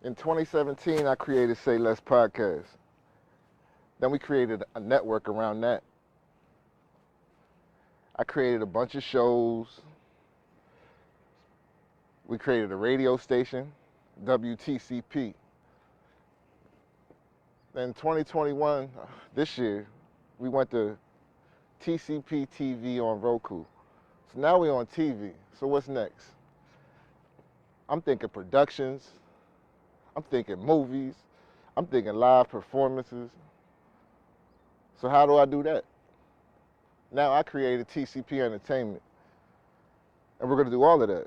In 2017, I created Say Less Podcast. Then we created a network around that. I created a bunch of shows. We created a radio station, WTCP. Then 2021, this year, we went to TCP TV on Roku. So now we're on TV. So what's next? I'm thinking productions. I'm thinking movies. I'm thinking live performances. So how do I do that? Now I created TCP Entertainment. And we're gonna do all of that.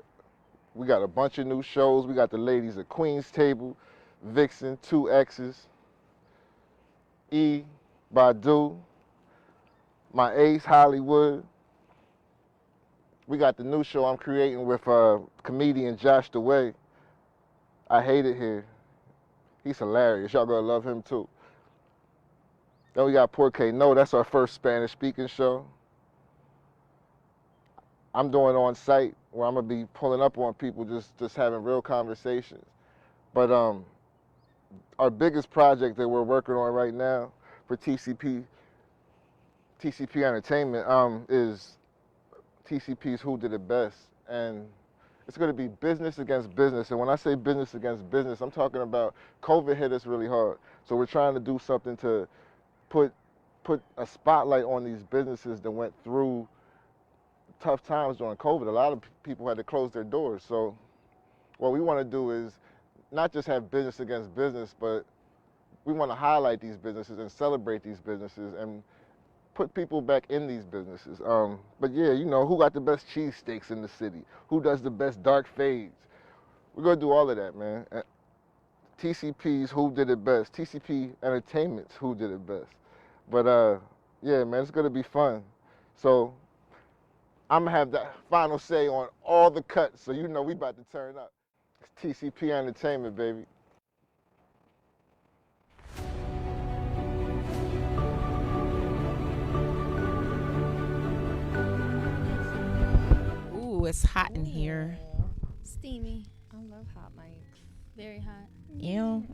We got a bunch of new shows. We got the ladies at Queen's Table, Vixen, 2X's, E, Badu, my ace, Hollywood. We got the new show I'm creating with comedian Josh DeWay. I Hate It Here. He's hilarious. Y'all gonna love him too. Then we got Porque No. That's our first Spanish speaking show. I'm doing on site where I'm gonna be pulling up on people, just having real conversations. But our biggest project that we're working on right now for TCP Entertainment is TCP's Who Did It Best. And it's going to be business against business. And when I say business against business, I'm talking about COVID hit us really hard. So we're trying to do something to put a spotlight on these businesses that went through tough times during COVID. A lot of people had to close their doors. So what we want to do is not just have business against business, but we want to highlight these businesses and celebrate these businesses and put people back in these businesses. But yeah, you know, who got the best cheesesteaks in the city? Who does the best dark fades? We're gonna do all of that, man. TCP's Who Did It Best. TCP Entertainment's Who Did It Best. But yeah, man, it's gonna be fun. So I'm gonna have the final say on all the cuts, so you know we about to turn up. It's TCP Entertainment, baby. Ooh, it's hot in here. Steamy. I love hot mics. Very hot. Ew.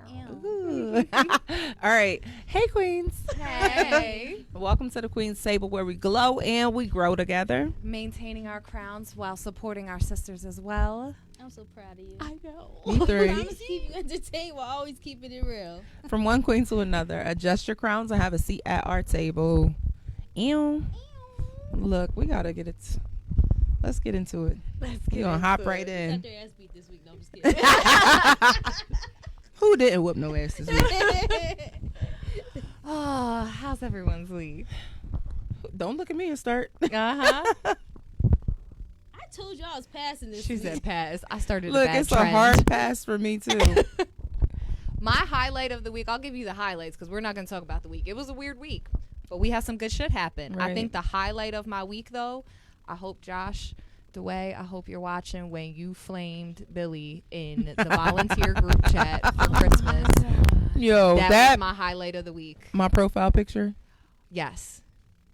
Ew. Ooh. All right. Hey, Queens. Hey. Welcome to the Queen's Table, where we glow and we grow together. Maintaining our crowns while supporting our sisters as well. I'm so proud of you. I know. Me three. Promise to keep you entertained while always keeping it real. From one queen to another. Adjust your crowns and have a seat at our table. Ew. Look, we got to get it. Let's get into it. Let's We're going to hop right Got in. their ass beat this week. No, I'm just kidding. Who didn't whoop no ass this week? Oh, how's everyone's week? Don't look at me and start. Uh-huh. I told you I was passing this She week. said pass. I started Look, a bad it's trend. a hard pass for me, too. My highlight of the week, I'll give you the highlights because we're not going to talk about the week. It was a weird week, but we had some good shit happen. I Right. think the highlight of my week, though, I hope Josh DeWay, I hope you're watching when you flamed Billy in the volunteer group chat for Christmas. Yo, That was my highlight of the week. my profile picture. Yes.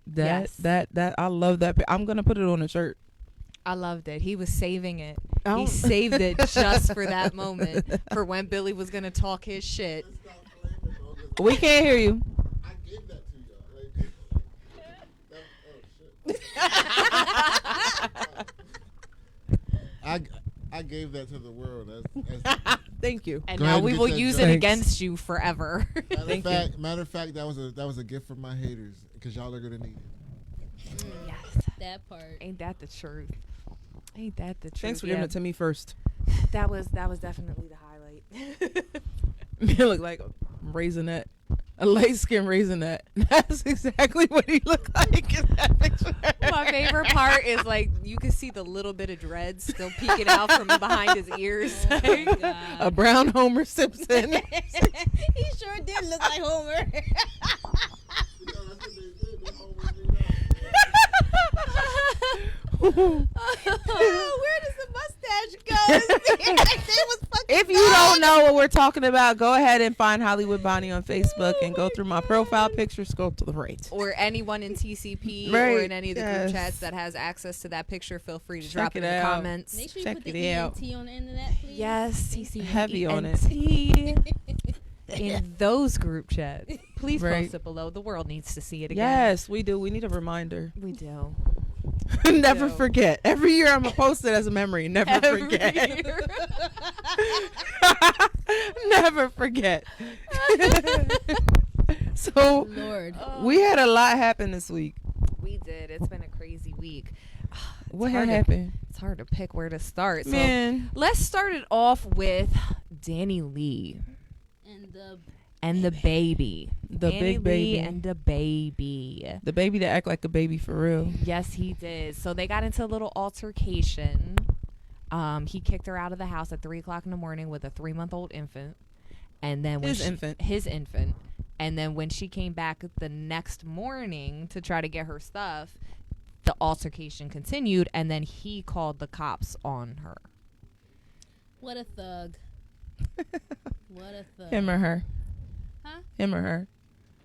That Yes. I love that. I'm gonna put it on a shirt. I loved it. He was saving it. Oh. He saved it just for that moment, for when Billy was going to talk his shit. We can't hear you. I gave that to y'all. I gave that to the world. That's Thank you. And Go now ahead and we get will that use joke. it against you forever. matter of fact, that was a gift from my haters because y'all are gonna need it. Yes. That part. Ain't that the truth? Ain't that the truth? Thanks for giving it to me first. That was definitely the highlight. You look like a raisinette, a light skinned raisinette. That's exactly what he looked like in that picture. My favorite part is like you can see the little bit of dread still peeking out from behind his ears. Oh my God. A brown Homer Simpson. He sure did look like Homer. Oh, where does the mustache go? Like they was fucking If you don't know what we're talking about, go ahead and find Hollywood Bonnie on Facebook and go through my profile picture, scroll to the right. Or anyone in TCP Right, or in any of the yes. group chats that has access to that picture, feel free to Check drop it it in the out. comments. Make sure you Check put the it out. ENT on the end of that, please. Yes, TCP. Heavy on it. In those group chats. Please Right. post it below. The world needs to see it again. Yes, we do. We need a reminder. We do. Never do. forget. Every year I'm going to post it as a memory. Never Every forget. year. Never forget. So Lord. we had a lot happen this week. We did. It's been a crazy week. What hard had to- happened? It's hard to pick where to start. So Man. let's start it off with Danileigh And and the baby. The big Danileigh baby. and the baby. The baby that act like a baby for real. Yes, he did. So they got into a little altercation. He kicked her out of the house at 3:00 in the morning with a 3-month-old infant, and then when his infant, and then when she came back the next morning to try to get her stuff, the altercation continued, and then he called the cops on her. what a thug. What a thug. Him or her? Huh? Him or her?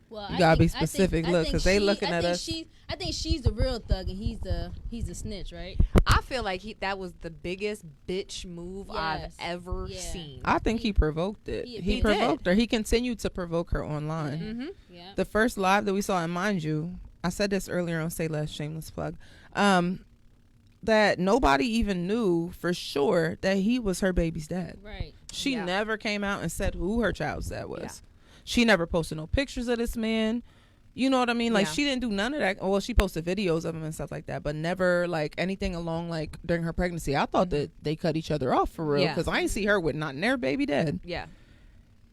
Well, You gotta be specific. Look, 'cause they looking at us. I think she's the real thug and he's the snitch, right? I feel like that was the biggest bitch move I've Yes. ever Yeah. seen. I think he provoked it. He He did. provoked her. He continued to provoke her online. Mm-hmm. Yeah. The first live that we saw, and mind you, I said this earlier on Say Less, shameless plug, that nobody even knew for sure that he was her baby's dad. Right. She Yeah. never came out and said who her child's dad was. Yeah. She never posted no pictures of this man. You know what I mean? Like, Yeah. she didn't do none of that. Well, she posted videos of him and stuff like that, but never, like, anything along, like, during her pregnancy. I thought that they cut each other off for real, Yeah. because I ain't see her with not their baby dad. Yeah.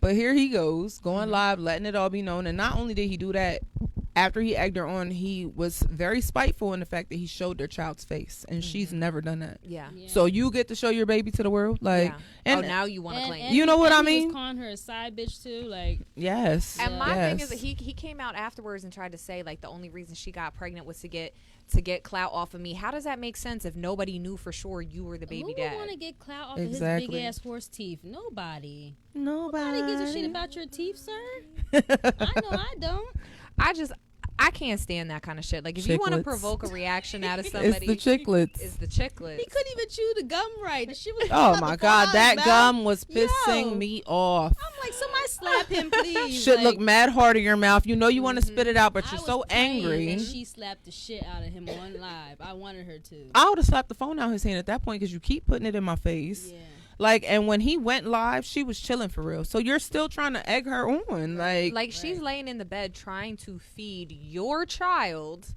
But here he goes, going live, letting it all be known. And not only did he do that, after he egged her on, he was very spiteful in the fact that he showed their child's face. And she's never done that. Yeah. Yeah. So you get to show your baby to the world? Like, Yeah. and now you want to claim it. You know what I he mean? was calling her a side bitch too. Like, yes. And my yes. thing is that he came out afterwards and tried to say, like, the only reason she got pregnant was to get clout off of me. How does that make sense if nobody knew for sure you were the baby who dad? would want to get clout off of his Exactly. big ass horse teeth? Nobody. Nobody. Nobody gives a shit about your teeth, sir. I know I don't. I can't stand that kind of shit. Like, if you want to Chiclets. provoke a reaction out of It's somebody, the chiclets. it's the chiclets. He couldn't even chew the gum right. The shit was Oh about my to fall God, out that his gum mouth. was pissing Yo. me off. I'm like, somebody slap him, please. Should like, look mad hard in your mouth. You know you want to spit it out, but I you're was so praying angry. that she slapped the shit out of him on live. I wanted her to. I would have slapped the phone out his hand at that point because you keep putting it in my face. Yeah. Like, and when he went live, she was chilling for real. So you're still trying to egg her on. Like She's Right. laying in the bed trying to feed your child,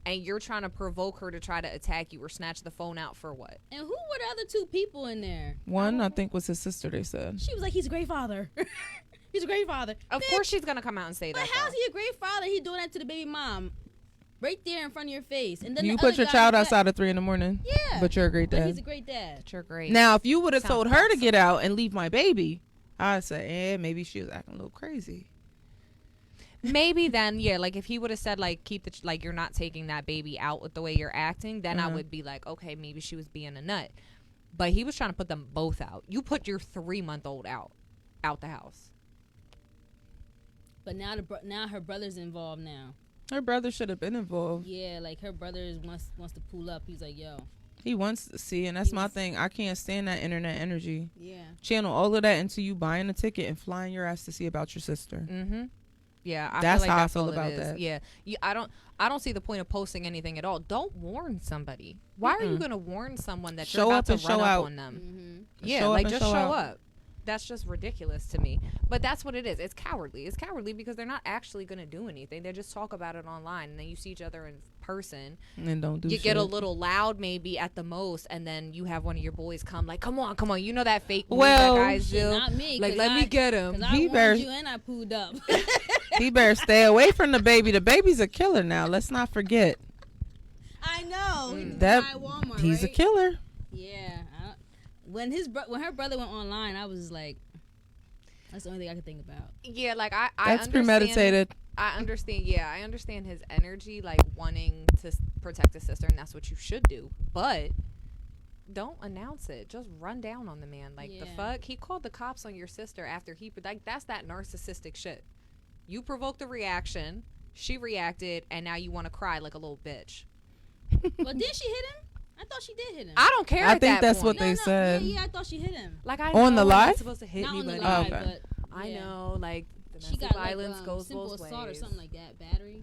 and you're trying to provoke her to try to attack you or snatch the phone out for what? And who were the other two people in there? one, I think, was his sister, they said. She was like, he's a great father. He's a great father. Of Bitch, course she's gonna come out and say But that. how's though. he a great father? He doing that to the baby mom. Right there in front of your face. And then You the put other your guy child was outside at 3 a.m. Yeah. But you're a great like, dad. he's a great dad. You're great. Now, if you would have Sounds told her to awesome. get out and leave my baby, I'd say, maybe she was acting a little crazy. Maybe then, yeah, like if he would have said like keep the like you're not taking that baby out with the way you're acting, then I would be like, okay, maybe she was being a nut. But he was trying to put them both out. You put your 3-month-old out the house. But now her brother's involved now. Her brother should have been involved. Yeah, like her brother wants to pull up. He's like, yo. He wants to see, and that's He my wants- thing. I can't stand that internet energy. Yeah. Channel all of that into you buying a ticket and flying your ass to see about your sister. Mm-hmm. Yeah, I That's feel like how I that's feel all it about is. that. Yeah, I don't see the point of posting anything at all. Don't warn somebody. Why are you gonna warn someone that Show you're up about and to show run out. up on them? Mm-hmm. Yeah, Show up like and just show show out. up. That's just ridiculous to me. But that's what it is. It's cowardly. It's cowardly because they're not actually going to do anything. They just talk about it online, and then you see each other in person. And don't do You shit. get a little loud maybe at the most, and then you have one of your boys come like, come on. You know that fake move Well, that guys Shit, do? not me. Like, 'cause let me get him. 'cause I He warned better- you and I pooed up. He better stay away from the baby. The baby's a killer now. Let's not forget. I know. He That at Walmart, he's a right? killer. Yeah. When her brother went online, I was like, that's the only thing I could think about. Yeah, like I That's understand. premeditated. I understand. Yeah, I understand his energy, like wanting to protect his sister, and that's what you should do. But don't announce it. Just run down on the man. Like, the fuck? He called the cops on your sister after he, like, that's that narcissistic shit. You provoked a reaction, she reacted, and now you want to cry like a little bitch. Well, did she hit him? I thought she did hit him. I don't care. I think that's point. what they said. Yeah, I thought she hit him. Like, I on know the live? supposed to hit not me, on the but live, okay. but I know, like, she domestic got violence like, goes simple both assault ways. or something like that, battery.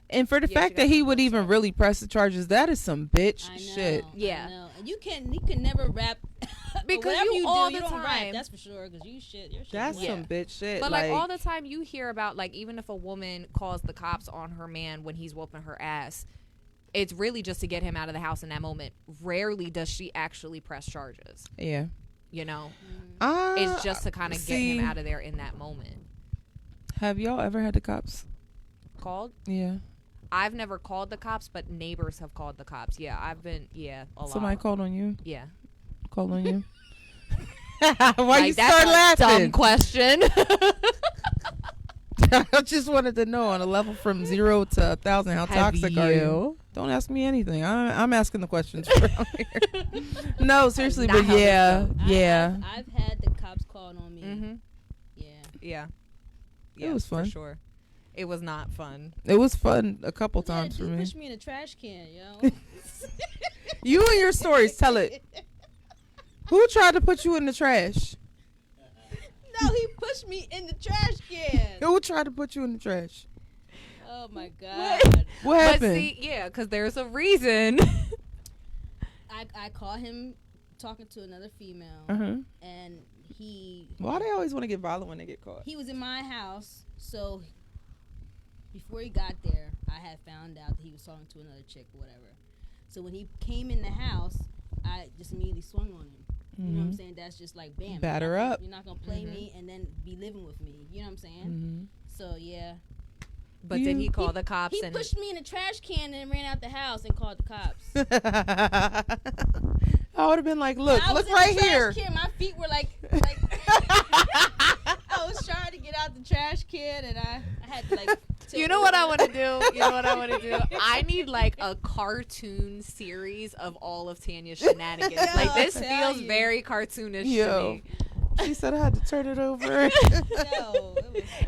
And for the fact that he would even really press the charges, that is some bitch shit. Yeah. I know. And you can never rap because whatever you all do, the you don't time. rap. That's for sure. Because your shit. That's some bitch shit. But like all the time, you hear about like even if a woman calls the cops on her man when he's whooping her ass, it's really just to get him out of the house in that moment. Rarely does she actually press charges. Yeah. You know, it's just to kind of get him out of there in that moment. Have y'all ever had the cops called? Yeah. I've never called the cops, but neighbors have called the cops. Yeah, I've been, a lot. Somebody called on you? Yeah. Called on you? Why like, you start laughing? Dumb question. I just wanted to know on a level from 0 to 1,000, how toxic are you? Don't ask me anything. I'm asking the questions around here. No, seriously, but yeah. I've had the cops called on me. Mm-hmm. Yeah. It was fun. For sure. It was not fun. It was fun a couple times for me. He pushed me in a trash can, yo. You and your stories, tell it. Who tried to put you in the trash? No, he pushed me in the trash can. Who tried to put you in the trash? Oh my God. What happened? But see, because there's a reason. I caught him talking to another female, and he. Why they always want to get violent when they get caught? He was in my house, so before he got there, I had found out that he was talking to another chick or whatever. So when he came in the house, I just immediately swung on him. You know what I'm saying? That's just like, bam. Batter up. You're not going to play me and then be living with me. You know what I'm saying? So, yeah. But did he call the cops? He pushed me in a trash can and ran out the house and called the cops. I would have been like, look right here. Can. My feet were like I was trying to get out the trash can and I had to like. You know what I want to do? I need like a cartoon series of all of Tanya's shenanigans. Like this feels very cartoonish to me. She said I had to turn it over.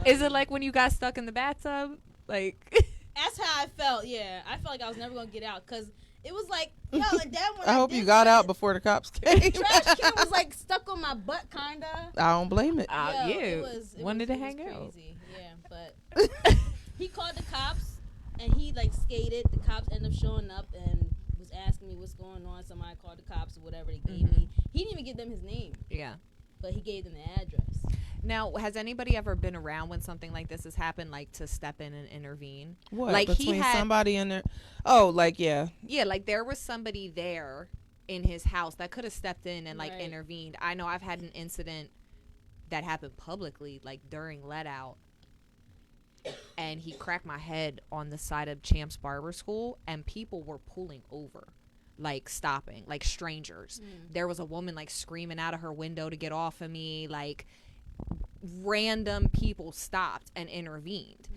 Is it like when you got stuck in the bathtub? Like that's how I felt. Yeah, I felt like I was never gonna get out because it was like, yo, and then when I hope you got out before the cops came. The trash can was like stuck on my butt, kinda. I don't blame it. Wanted to hang out. Yeah, but he called the cops and he like skated. The cops ended up showing up and was asking me what's going on. Somebody called the cops or whatever they gave me. He didn't even give them his name. Yeah. But he gave them the address. Now, has anybody ever been around when something like this has happened, like to step in and intervene? What? Like between he had somebody in there? Oh, like yeah, like there was somebody there in his house that could have stepped in and like intervened. I know I've had an incident that happened publicly, like during let out, and he cracked my head on the side of Champ's Barber School, and people were pulling over. Like stopping, like strangers. There was a woman like screaming out of her window to get off of me. Like random people stopped and intervened.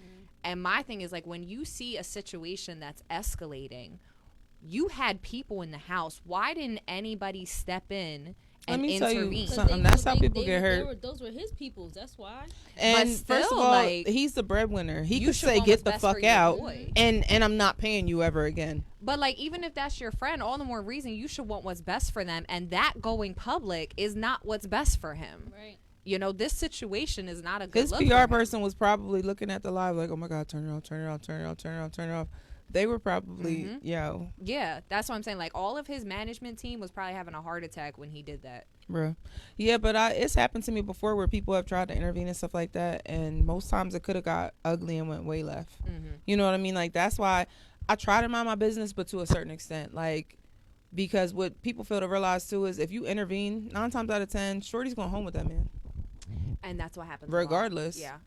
And my thing is like when you see a situation that's escalating, you had people in the house. Why didn't anybody step in and intervene? Tell you something. That's how people get hurt. Those were his peoples. That's why. And but still, first of all, like, he's the breadwinner. He could say, "Get the fuck out," and I'm not paying you ever again. But like, even if that's your friend, all the more reason you should want what's best for them. And that going public is not what's best for him. Right. You know, this situation is not a good. His PR person was probably looking at the live like, "Oh my God, turn it off, turn it off, turn it off, turn it off, turn it off." They were probably, Yeah, that's what I'm saying. Like, all of his management team was probably having a heart attack when he did that. Bruh. Yeah, but it's happened to me before where people have tried to intervene and stuff like that, and most times it could have got ugly and went way left. You know what I mean? Like, that's why I try to mind my business, but to a certain extent. Like, because what people fail to realize, too, is if you intervene, 9 times out of 10, Shorty's going home with that man. And that's what happens. Regardless. Yeah.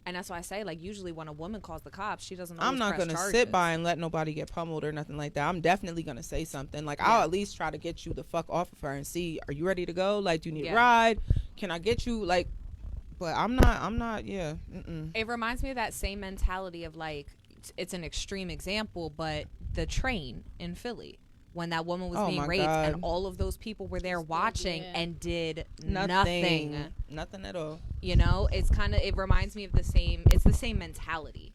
And that's why I say, like, usually when a woman calls the cops, she doesn't. I'm not gonna sit by and let nobody get pummeled or nothing like that. I'm definitely gonna say something. Like, I'll at least try to get you the fuck off of her and see, are you ready to go? Like, do you need a ride? Can I get you? Like, but I'm not. Yeah. It reminds me of that same mentality of like, it's an extreme example, but the train in Philly. when that woman was being raped, and all of those people were there watching and did nothing at all. You know, it reminds me of it's the same mentality.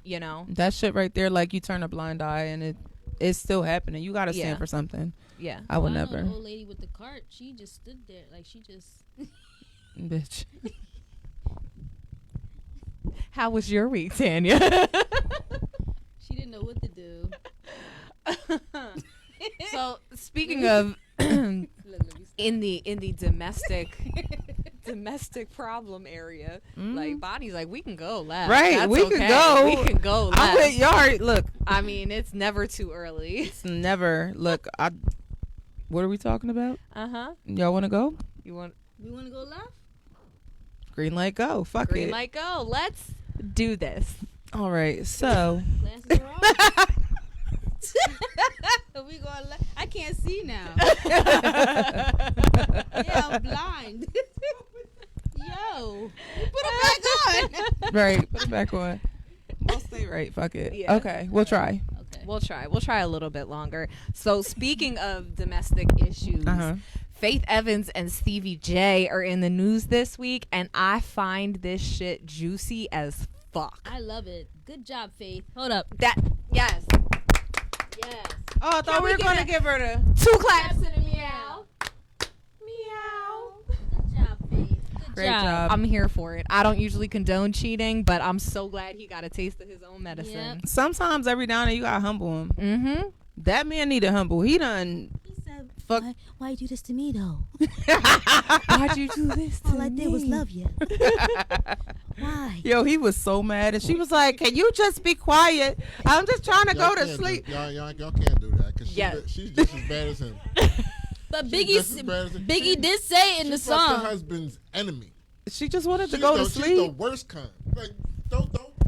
You know, that shit right there, like you turn a blind eye and it's still happening. You gotta stand for something. Yeah, I would never. The old lady with the cart, she just stood there like she just bitch. How was your week, Tanya? She didn't know what to do. So speaking of in the domestic problem area, like Bonnie's like, we can go left. Right, that's we okay. can go. We can go left. I'm with y'all. Look, I mean, it's never too early. It's never. Look, what are we talking about? Y'all want to go? We want to go left. Green light, go. Fuck Green it. light, go. Let's do this. All right, so. Glasses are off. We going left. I can't see now. Yeah, I'm blind. Yo, put them back on. Right, put it back on. We'll stay right. Fuck it. Yeah. Okay, we'll try. Okay. We'll try a little bit longer. So speaking of domestic issues, Faith Evans and Stevie J are in the news this week, and I find this shit juicy as fuck. I love it. Good job, Faith. Hold up. Yes. Oh, I thought we were going to give her the 2 claps and a meow. Meow. Good job, Faith. Great job. I'm here for it. I don't usually condone cheating, but I'm so glad he got a taste of his own medicine. Yep. Sometimes every now and then you got to humble him. That man needed humble. He said, fuck. Why you do this to me, though? Why'd you do this to me? All I did was love you. Why? Yo, he was so mad. And she was like, can you just be quiet? I'm just trying to go to sleep. Y'all can't do that because she's just as bad as him. But Biggie did say in the song. She's her husband's enemy. She just wanted to go to sleep. She's the worst kind. Like,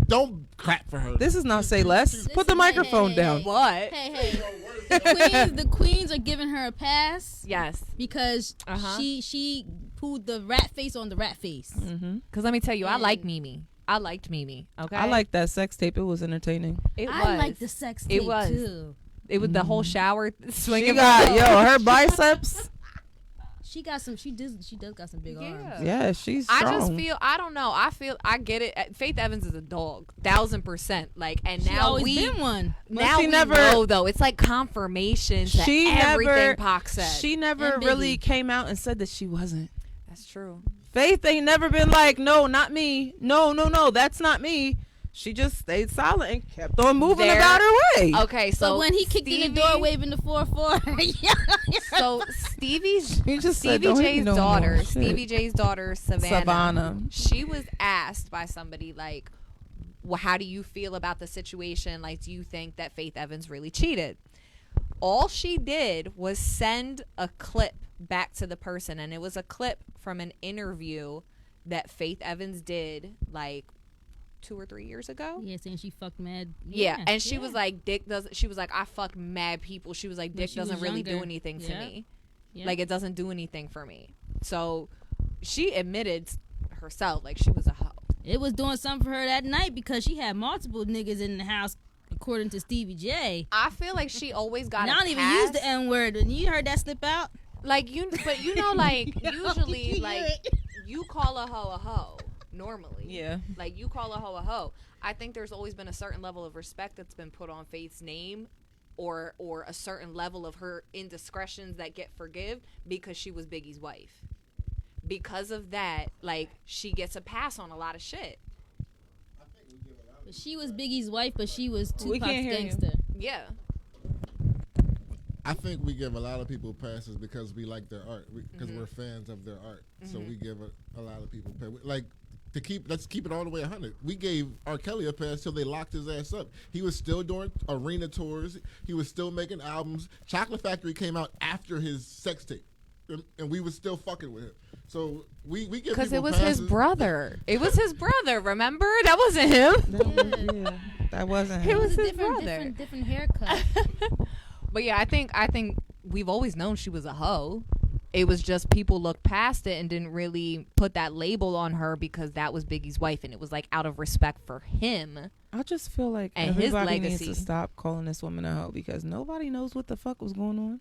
don't clap for her. This is not say less. Put the microphone down. What? Hey. The queens are giving her a pass. Yes. Because she pulled the rat face on the rat face. Because let me tell you, I like Mimi. I liked Mimi. Okay. I liked that sex tape. It was entertaining. I liked the sex tape too. It was the whole shower swinging. She got her biceps. She got some. She does got some big arms. Yeah, she's strong. I just feel. I don't know. I get it. Faith Evans is a dog, 1000%. Like, and she now always been one. Now we know though. It's like confirmation to everything Pac said. She never really came out and said that she wasn't. That's true. Faith ain't never been like, no, not me. No, that's not me. She just stayed silent and kept on moving about her way. Okay, so when he kicked in the door waving the 4-4. So Stevie J's daughter, Savannah, she was asked by somebody like, well, how do you feel about the situation? Like, do you think that Faith Evans really cheated? All she did was send a clip back to the person, and it was a clip from an interview that Faith Evans did like 2 or 3 years ago. Yeah, saying she fucked mad. Yeah, and she was like, she was like, I fucked mad people. She was like, dick doesn't really do anything to me. Yeah. Like, it doesn't do anything for me. So she admitted herself, like, she was a hoe. It was doing something for her that night because she had multiple niggas in the house, according to Stevie J. I feel like she always got I don't even use the N-word. And you heard that slip out? Like, but you know, like, usually, like, you call a hoe normally. Yeah. Like, you call a hoe. I think there's always been a certain level of respect that's been put on Faith's name or a certain level of her indiscretions that get forgive because she was Biggie's wife. Because of that, like, she gets a pass on a lot of shit. But she was Biggie's wife, but she was Tupac's gangster. Yeah. I think we give a lot of people passes because we like their art, because we're fans of their art. So we give a lot of people like let's keep it all the way 100. We gave R. Kelly a pass till they locked his ass up. He was still doing arena tours. He was still making albums. Chocolate Factory came out after his sex tape, and we was still fucking with him. So we give because it was passes. his brother. It was his brother. Remember, that wasn't him. That wasn't him. It was his brother. Different haircut. But yeah, I think we've always known she was a hoe. It was just people looked past it and didn't really put that label on her because that was Biggie's wife, and it was like out of respect for him. I just feel like and everybody his legacy needs to stop calling this woman a hoe because nobody knows what the fuck was going on.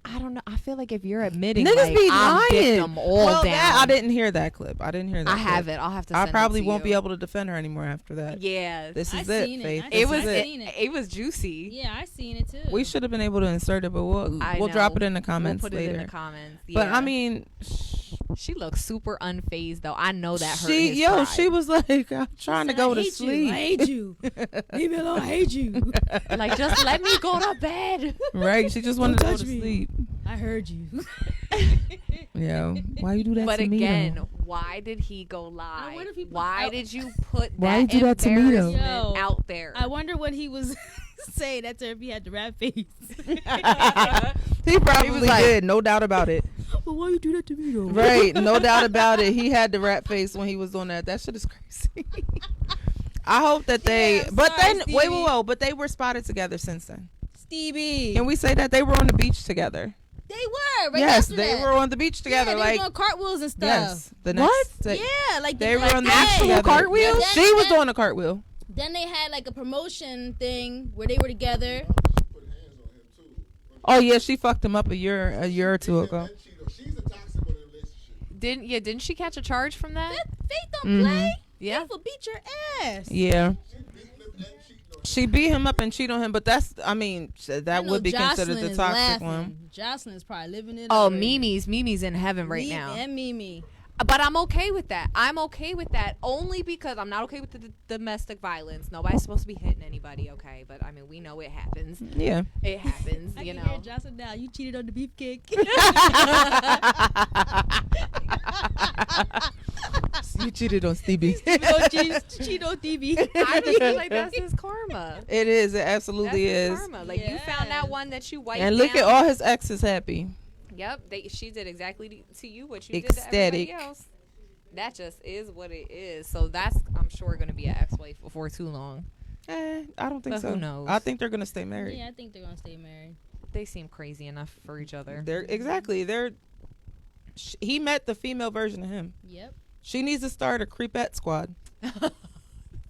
I don't know. I feel like if you're admitting, niggas like, be I'm lying. victim all down. I didn't hear that clip. I didn't hear that. I clip. have it. I'll have to. Send I probably it to won't you. be able to defend her anymore after that. Yeah, this is I it, seen Faith. It was. it. Was juicy. Yeah, I seen it too. We should have been able to insert it, but we'll drop it in the comments we'll put later. It in the comments. Yeah. But I mean, she looks super unfazed though. I know that her. She was like, I'm trying to go to sleep. I hate you. Leave me alone. I hate you. Like, just let me go to bed. Right? She just wanted to go to sleep. I heard you. Yo, why you do that but to me? But again, though? why did he go live? Why did you put why that you do that to me, though? embarrassment out there? I wonder what he was saying that to her if he had the rat face. He probably did, no doubt about it. But why you do that to me though? Right, no doubt about it. He had the rat face when he was doing that. That shit is crazy. I hope that they, but they were spotted together since then. Stevie, can we say that they were on the beach together? They were. Right yes, after they that. were on the beach together. Yeah, they like were doing cartwheels and stuff. Yes, the next yeah, like they were like on the that. beach together. Cartwheel. Yeah, she was doing a cartwheel. Then they had like a promotion thing where they were together. Oh yeah, she fucked him up a year or two ago. She's a toxic in a relationship. Didn't she catch a charge from that? Faith don't play. Yeah. Faith will beat your ass. Yeah. She beat him up and cheated on him, but that's, I mean, that would be considered the toxic one. Jocelyn is probably living it. Oh, Mimi's in heaven right now. And Mimi. But I'm okay with that. I'm okay with that only because I'm not okay with the domestic violence. Nobody's supposed to be hitting anybody, okay? But I mean, we know it happens. Yeah, it happens. I you can know. hear Jocelyn now. You cheated on the beefcake. You cheated on Stevie. Cheat on Stevie. I just feel like that's his karma. It is. It absolutely is. Karma. Like you found that one that you wiped and look down. at all his exes happy. Yep, she did exactly to you what you Ecstatic. did to everybody else. That just is what it is. So that's, I'm sure, going to be an ex-wife before too long. I don't think But so. who knows? I think they're going to stay married. Yeah, I think they're going to stay married. They seem crazy enough for each other. He met the female version of him. Yep. She needs to start a creepette squad.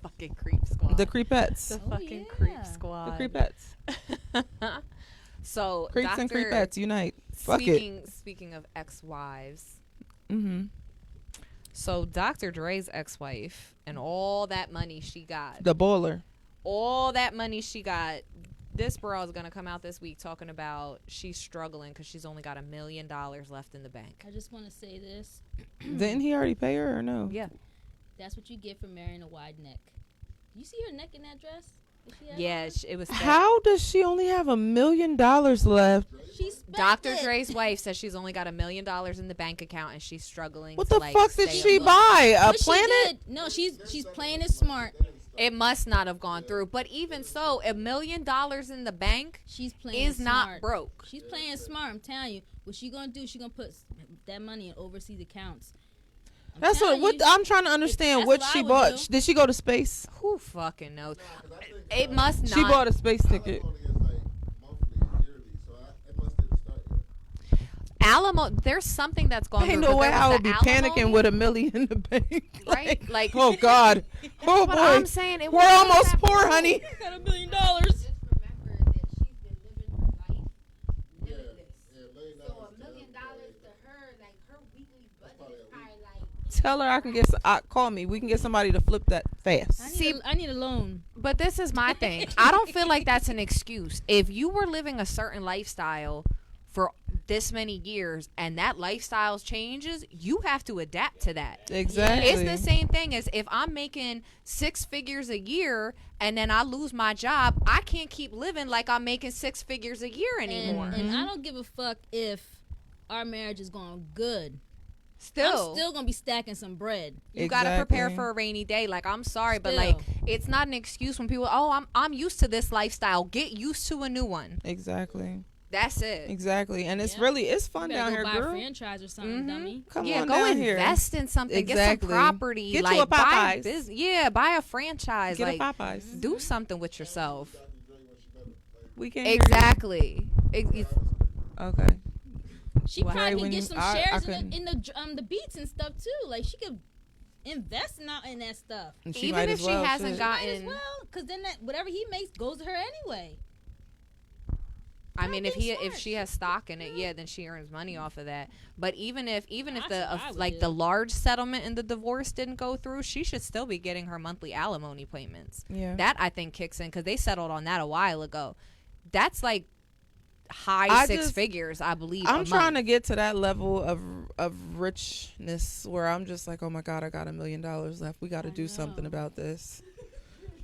Fucking creep squad. The creepettes. The fucking creep squad. The creepettes. So creeps and creepettes unite. Fuck it. Speaking of ex-wives. Mm-hmm. So Dr. Dre's ex-wife and all that money she got. The boiler. All that money she got. This bro is going to come out this week talking about she's struggling because she's only got $1 million left in the bank. I just want to say this. Didn't he already pay her or no? Yeah. That's what you get for marrying a wide neck. You see her neck in that dress? Yeah, it was. How does she only have $1 million left? Dr. Dre's wife says she's only got $1 million in the bank account and she's struggling. What the fuck did she buy? A planet? No, she's playing it smart. It must not have gone through. But even so, $1 million in the bank is not broke. She's playing smart. I'm telling you. What she gonna do? She gonna put that money in overseas accounts. That's what I'm trying to understand. What she bought? Did she go to space? Who fucking knows? It must not. She bought a space ticket. Alamo, there's something that's going on. Ain't no way I would be panicking with $1 million in the bank. Right? Like, oh God. Oh boy. I'm saying we're almost poor, honey. Got $1 million. Tell her I can get. Call me. We can get somebody to flip that fast. I need a loan. But this is my thing. I don't feel like that's an excuse. If you were living a certain lifestyle for this many years and that lifestyle changes, you have to adapt to that. Exactly. It's the same thing as if I'm making 6 figures a year and then I lose my job, I can't keep living like I'm making 6 figures a year anymore. And I don't give a fuck if our marriage is going good. I'm still gonna be stacking some bread. You gotta prepare for a rainy day. Like, I'm sorry, but like, it's not an excuse when people, I'm used to this lifestyle. Get used to a new one. Exactly. That's it. Exactly. And it's really, it's fun down here, buy girl. A franchise or something, dummy. Come on go down invest in something. Exactly. Get some property. Get like, you a Popeyes. buy a franchise. Get like, a Popeyes. Do something with yourself. We can't. Exactly. Okay. She probably can get some shares in the beats and stuff too. Like she could invest in that stuff. Even if she hasn't gotten, because then whatever he makes goes to her anyway. I mean, if she has stock in it, then she earns money off of that. But even if the large settlement in the divorce didn't go through, she should still be getting her monthly alimony payments. Yeah, that I think kicks in because they settled on that a while ago. That's like high six figures, I believe. I'm trying to get to that level of richness where I'm just like, oh my God, I got $1 million left. We got to do something about this.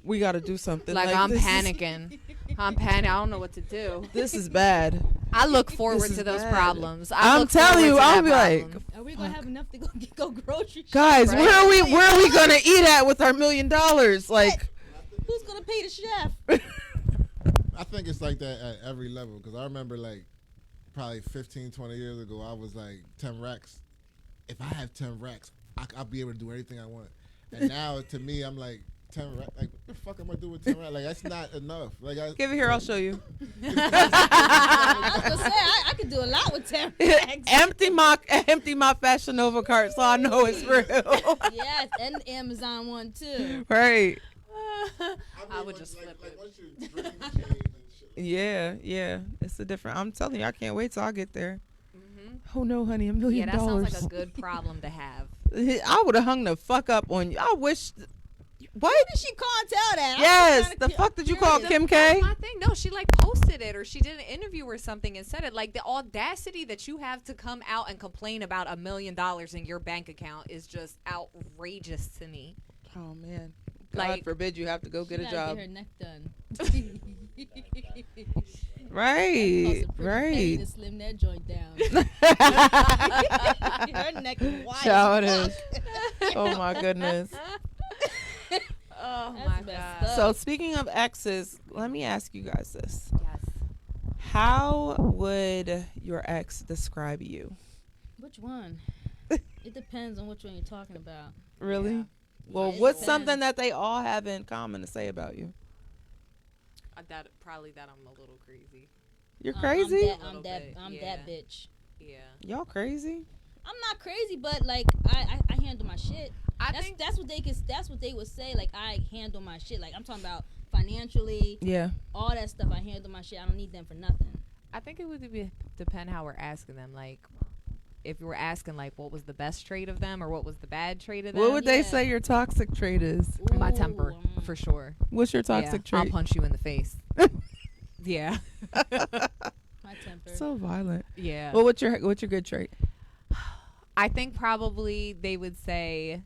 We got to do something. Like I'm panicking. I'm panicking. I don't know what to do. This is bad. I look forward to those problems. I'm telling you, I'll be like, are we gonna have enough to go grocery shopping? Guys, right? where are we gonna eat at with our $1 million? Like, who's gonna pay the chef? I think it's like that at every level because I remember like probably 15, 20 years ago, I was like 10 racks. If I have 10 racks, I'll be able to do anything I want. And now to me, I'm like 10 racks. Like what the fuck am I doing with 10 racks? Like that's not enough. Like give it here, I'll show you. I was gonna say I could do a lot with 10 racks. empty my Fashion Nova cart so I know it's real. Yes, and the Amazon one too. Right. I would just flip it. Once your dreams change and shit. Yeah. It's a different. I'm telling you, I can't wait till I get there. Oh no, honey, $1 million. Yeah, that sounds like a good problem to have. I would have hung the fuck up on you. I wish. What? Who did she call and tell that? Yes. The fuck did you call Kim K? That's my thing. No, she like posted it or she did an interview or something and said it. Like the audacity that you have to come out and complain about $1 million in your bank account is just outrageous to me. Oh man. God forbid you have to go get a job. Get her neck done. Right. To slim that joint down. Her neck is wide. Childish. Oh my goodness. Oh my God. So speaking of exes, let me ask you guys this. Yes. How would your ex describe you? Which one? It depends on which one you're talking about. Really? Yeah. Well, what's something that they all have in common to say about you? That I'm a little crazy. You're crazy? I'm that bitch. Yeah. Y'all crazy? I'm not crazy, but like I handle my shit. That's what they would say. Like I handle my shit. Like I'm talking about financially. Yeah. All that stuff. I handle my shit. I don't need them for nothing. I think it would depend how we're asking them. Like if you were asking like what was the best trait of them or what was the bad trait of them. What would they say your toxic trait is? Ooh, my temper, for sure. What's your toxic trait? I'll punch you in the face. Yeah. My temper. So violent. Yeah. Well, what's your good trait? I think probably they would say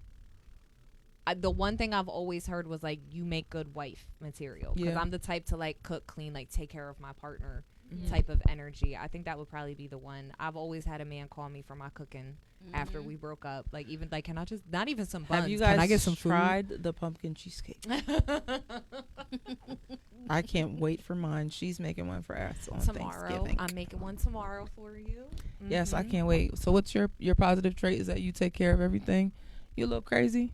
the one thing I've always heard was like you make good wife material because I'm the type to like cook, clean, like take care of my partner type of energy. I think that would probably be the one. I've always had a man call me for my cooking after we broke up. Like even like can I just not even some buns. Have you guys can I get some tried the pumpkin cheesecake? I can't wait for mine. She's making one for us on Thanksgiving. I'm making one tomorrow for you. Yes, I can't wait. So what's your positive trait? Is that you take care of everything? You a little crazy?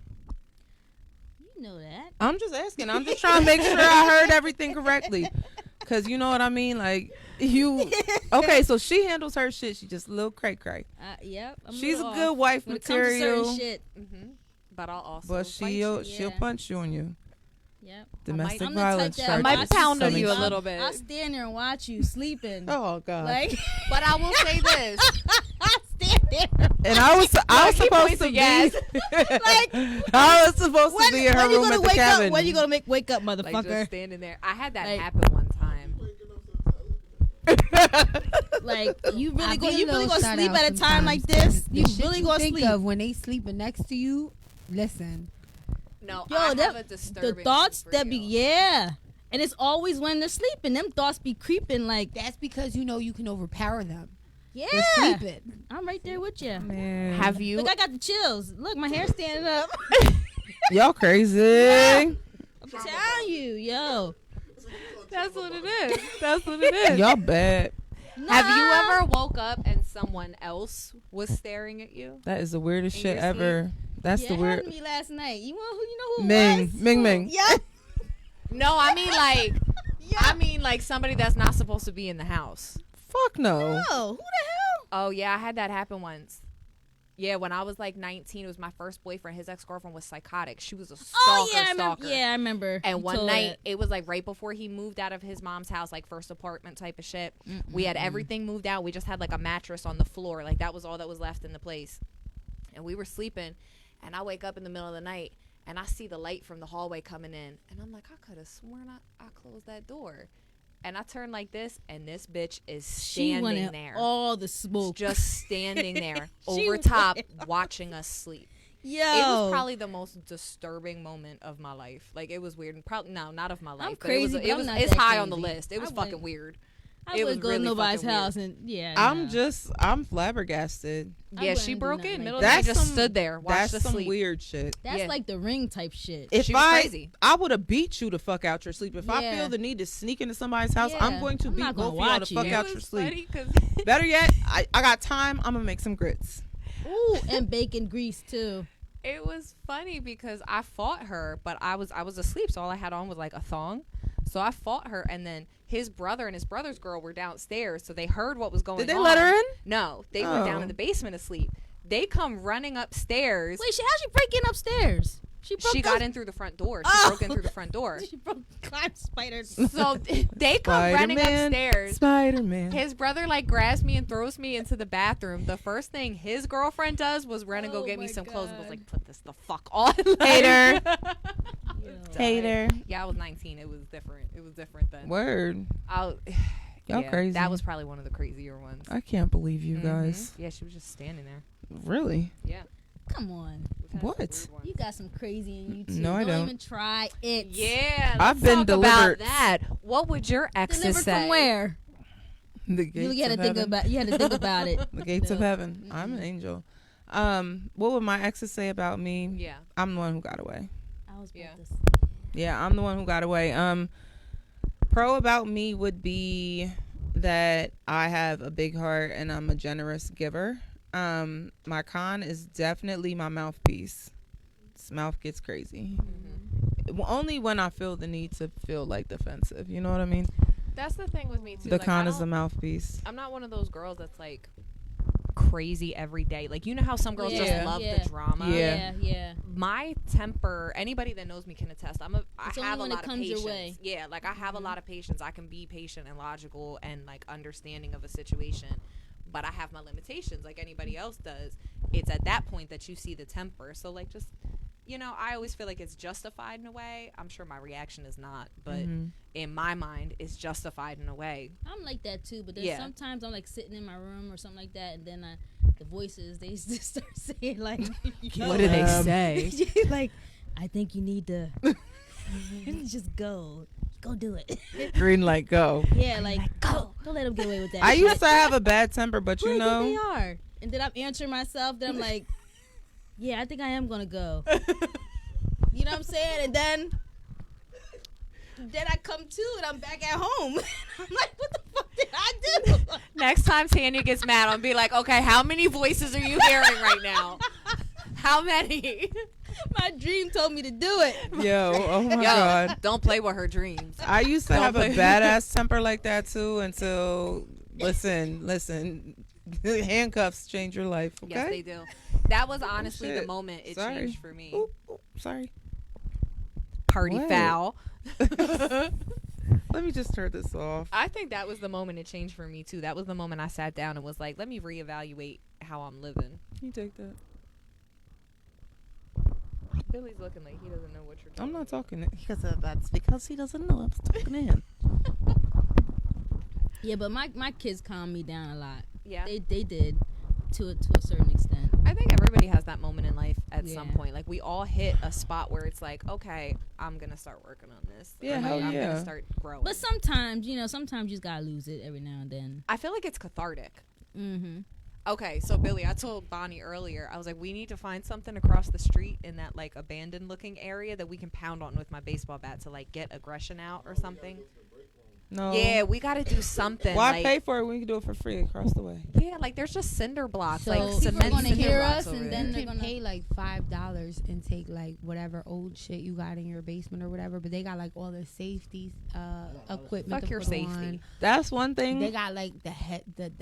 You know that. I'm just asking. I'm just trying to make sure I heard everything correctly. Because you know what I mean? Like, you... Okay, so she handles her shit. She just a little cray-cray. Yep. She's a good wife material. When it comes to certain shit. But I'll also But she'll punch you on you. Yep. Domestic violence charges. I might pound on you a little bit. I'll stand there and watch you sleeping. Oh, God. Like, but I will say this. I stand there. And I was supposed to be... like, I was supposed to be in her room at the cabin. When you going to wake up, motherfucker? Like, just standing there. I had that happen one time. Like you really gonna sleep at a time like this? You really gonna sleep? Of when they sleeping next to you? Listen, no, I have a disturbing the thoughts that be and it's always when they're sleeping. Them thoughts be creeping. Like that's because you know you can overpower them. Yeah, they're sleeping. I'm right there with you. Man. Have you? Look, I got the chills. Look, my hair's standing up. Y'all crazy? Yeah. I'm telling you, yo. That's what it is. That's what it is. Y'all bad. Nah. Have you ever woke up and someone else was staring at you? That is the weirdest shit ever. That's the weird. It happened to me last night. You know who Ming. it was? Ming. Yeah. No, I mean like somebody that's not supposed to be in the house. Fuck no. No. Who the hell? Oh yeah, I had that happen once. Yeah, when I was like 19, it was my first boyfriend. His ex-girlfriend was psychotic. She was a stalker. I remember. And one night, it was like right before he moved out of his mom's house, like first apartment type of shit. We had everything moved out. We just had like a mattress on the floor. Like that was all that was left in the place. And we were sleeping, and I wake up in the middle of the night, and I see the light from the hallway coming in. And I'm like, I could have sworn I closed that door. And I turn like this, and this bitch is standing there. All the smoke. Just standing there over top watching us sleep. Yo. It was probably the most disturbing moment of my life. Like, it was weird. Probably, no, not of my life. I'm crazy, but it's high on the list. It was fucking weird. I wouldn't go to nobody's house and I'm flabbergasted. Yeah, she broke in middle of the night, just stood there, watched That's us some sleep. weird shit. That's like the Ring type shit. If she was crazy. I would have beat you to fuck out your sleep. If I feel the need to sneak into somebody's house, I'm going to beat both of y'all to fuck out your sleep. Better yet, I got time. I'm gonna make some grits. Ooh, and bacon grease too. It was funny because I fought her, but I was asleep, so all I had on was like a thong. So I fought her, and then his brother and his brother's girl were downstairs, so they heard what was going on. Did they let her in? No, they were down in the basement asleep. They come running upstairs. Wait, how'd she break in upstairs? She got in through the front door. She broke in through the front door. She climbed spiders. So they come running upstairs. Spider-Man. His brother like grabs me and throws me into the bathroom. The first thing his girlfriend does was run and go get me some clothes and was like, put this the fuck on. Hater. Hater. Yeah, I was 19. It was different. It was different then. Word. Y'all crazy. That was probably one of the crazier ones. I can't believe you guys. Yeah, she was just standing there. Really? Yeah. Come on. What? You got some crazy in you too. No, I don't. Even try it. Yeah. I've been delivered. About that. What would your exes say? From where? The gates you had to think about. You had to think about it. The gates of heaven. Mm-hmm. I'm an angel. What would my exes say about me? Yeah. I'm the one who got away. I was Yeah, I'm the one who got away. Pro about me would be that I have a big heart and I'm a generous giver. My con is definitely my mouthpiece. This mouth gets crazy. Mm-hmm. Only when I feel the need to feel like defensive. You know what I mean? That's the thing with me too. The con is the mouthpiece. I'm not one of those girls that's like crazy every day. Like, you know how some girls just love the drama. Yeah. My temper, anybody that knows me can attest. I have a lot of patience. Your way. Yeah, like I have a lot of patience. I can be patient and logical and like understanding of a situation, but I have my limitations like anybody else does. It's at that point that you see the temper. So like, just, you know, I always feel like it's justified in a way. I'm sure my reaction is not, but in my mind, it's justified in a way. I'm like that too, but then sometimes I'm like sitting in my room or something like that, and then the voices, they just start saying like, what do they say? Like, I think you need to just go do it. Green light, go. Yeah, like go. Don't let them get away with that. I used to have a bad temper, but you know, they are. And then I'm answering myself. Then I'm like, yeah, I think I am gonna go. You know what I'm saying? And then I come to and I'm back at home. I'm like, what the fuck did I do? Next time Tanya gets mad, I'll be like, okay, how many voices are you hearing right now? How many? My dream told me to do it. Yo, oh my God. Don't play with her dreams. I used to have a badass temper like that too until, listen, handcuffs change your life, okay? Yes, they do. That was honestly the moment it changed for me. Ooh, sorry. Party foul. Let me just turn this off. I think that was the moment it changed for me too. That was the moment I sat down and was like, let me reevaluate how I'm living. Can you take that? Billy's looking like he doesn't know what you're talking I'm not about. talking. That's because he doesn't know I'm talking to him. Yeah, but my kids calmed me down a lot. Yeah. They did to a certain extent. I think everybody has that moment in life at some point. Like, we all hit a spot where it's like, okay, I'm going to start working on this. Yeah, like, I'm going to start growing. But sometimes you just got to lose it every now and then. I feel like it's cathartic. Mm-hmm. Okay, so Billy, I told Bonnie earlier, I was like, we need to find something across the street in that like abandoned looking area that we can pound on with my baseball bat to like get aggression out or something. No. Yeah, we got to do something. Why like, pay for it when we can do it for free across the way? Yeah, like there's just cinder blocks, So like people cement gonna cinder hear blocks us over and there. then You they're can gonna pay like $5 and take like whatever old shit you got in your basement or whatever, but they got like all the safety equipment. Fuck to your put safety. on. That's one thing. They got like the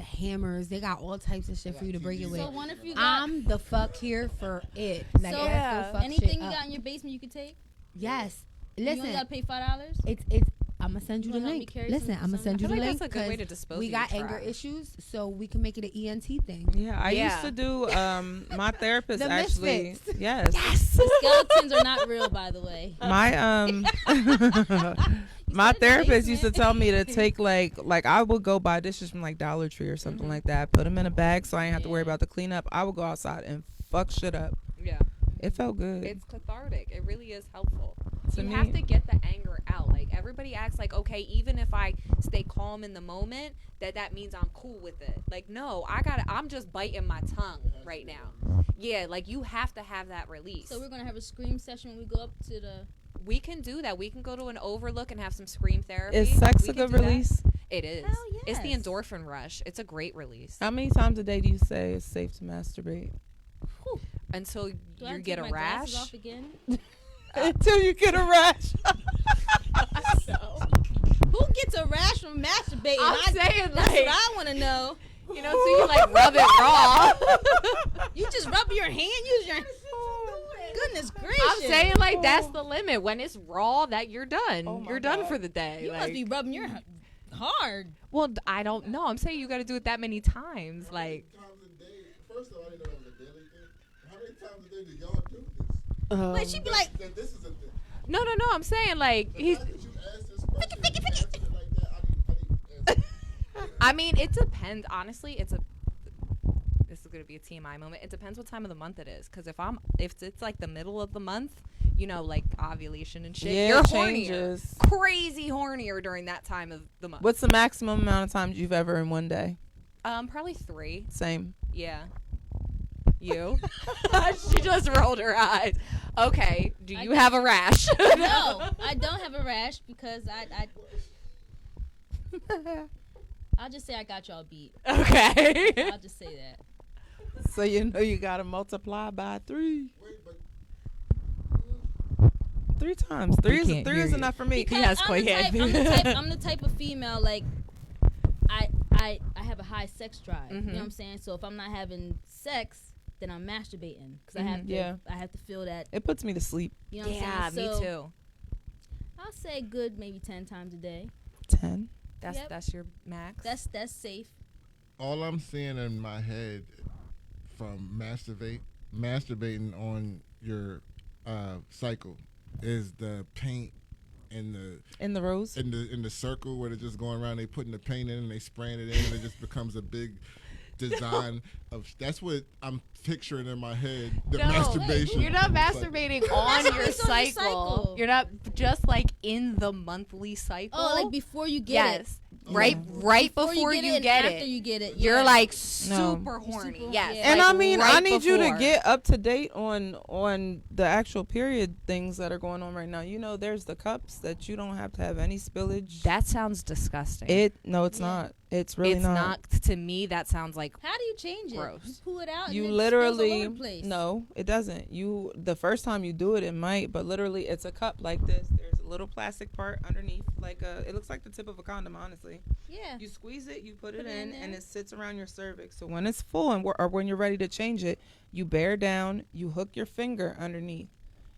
hammers. They got all types of shit for you to break it with. So what if you got I'm the fuck here for it. Like, So, let's go fuck anything shit you up. got in your basement you could take? Yes. You only Listen, gotta pay $5. it's. I'm gonna send you You the wanna help me link. carry Listen, some- I'm gonna some- send you I the feel like link that's a good way to 'cause dispose we of got your anger trash. issues, so we can make it an ENT thing. Yeah, I used to do my therapist The actually. Misfits. Yes. The skeletons are not real, by the way. My my said the therapist used to basement. tell me to take like I would go buy dishes from like Dollar Tree or something like that, put them in a bag so I didn't have to worry about the cleanup. I would go outside and fuck shit up. Yeah. It felt good. It's cathartic. It really is helpful. To You me- have to get the anger out. Like everybody acts like, okay, even if I stay calm in the moment, that means I'm cool with it. Like, no, I'm just biting my tongue right now. Yeah, like you have to have that release. So we're gonna have a scream session when we go up to the. We can do that. We can go to an overlook and have some scream therapy. Is sex We a can good do that. release? It is. Hell It's the yes. endorphin rush. It's a great release. How many times a day do you say it's safe to masturbate? Until Do I you take get a my glasses rash. off again? Until you get a rash. Who gets a rash from masturbating? I'm saying, that's like- what I want to know. You know, so you like rub it raw. You just rub your hand, use your. Goodness gracious! I'm saying like that's the limit. When it's raw, that you're done. Oh my You're done God. for the day. you like, must be rubbing your hard. well, I don't know. I'm saying you got to do it that many times. Like, Times a day. First of all, I didn't know that was a daily thing. How many times a day do y'all do this? But she'd be like, That this is a thing. no. I'm saying like The he's. fact that you asked this question and you answered it like that, I need answers. I mean, it depends. Honestly, this is gonna be a TMI moment. It depends what time of the month it is. Because if it's like the middle of the month, you know, like ovulation and shit, Yeah, you're it hornier, changes. crazy hornier during that time of the month. What's the maximum amount of times you've ever in one day? Probably 3. Same. Yeah. You? She just rolled her eyes. Okay. Do you have a rash? no, I don't have a rash because I'll just say I got y'all beat. Okay. I'll just say that. So you know you gotta multiply by 3. Wait, but 3 times. Three is can't three hear is you. enough for me. Because has I'm, quite the type, heavy. I'm the type of female, like, I have a high sex drive. You know what I'm saying? So if I'm not having sex, then I'm masturbating because I have to feel that. It puts me to sleep. You know what Yeah, I'm saying? me So too. I'll say good maybe 10 times a day. 10. Yep. That's your max. That's safe. all I'm seeing in my head from masturbating on your cycle is the paint and In the rose. in the circle where they're just going around. They putting the paint in and they spraying it in, and it just becomes a big design of. That's what I'm picturing in my head. The masturbation. You're not cycle. masturbating on your It's on your cycle. cycle. You're not just like in the monthly cycle. Oh, like before you get it. yes. Right before you and get after it. you get it. You're yeah. like super horny. super- Yes. yeah. And like I mean, right I need you to before. get up to date on the actual period things that are going on right now. You know, there's the cups that you don't have to have any spillage. That sounds disgusting. It's Yeah. not. It's really it's not. To me, that sounds like How do you change it? Gross. You pull it out. You and literally it spills all over the place. no, it doesn't. You the first time you do it, it might, but literally, it's a cup like this. There's a little plastic part underneath, like it looks like the tip of a condom. Honestly, Yeah. you squeeze it, you put it Put it in in, and there. it sits around your cervix. So when it's full or when you're ready to change it, you bear down, you hook your finger underneath.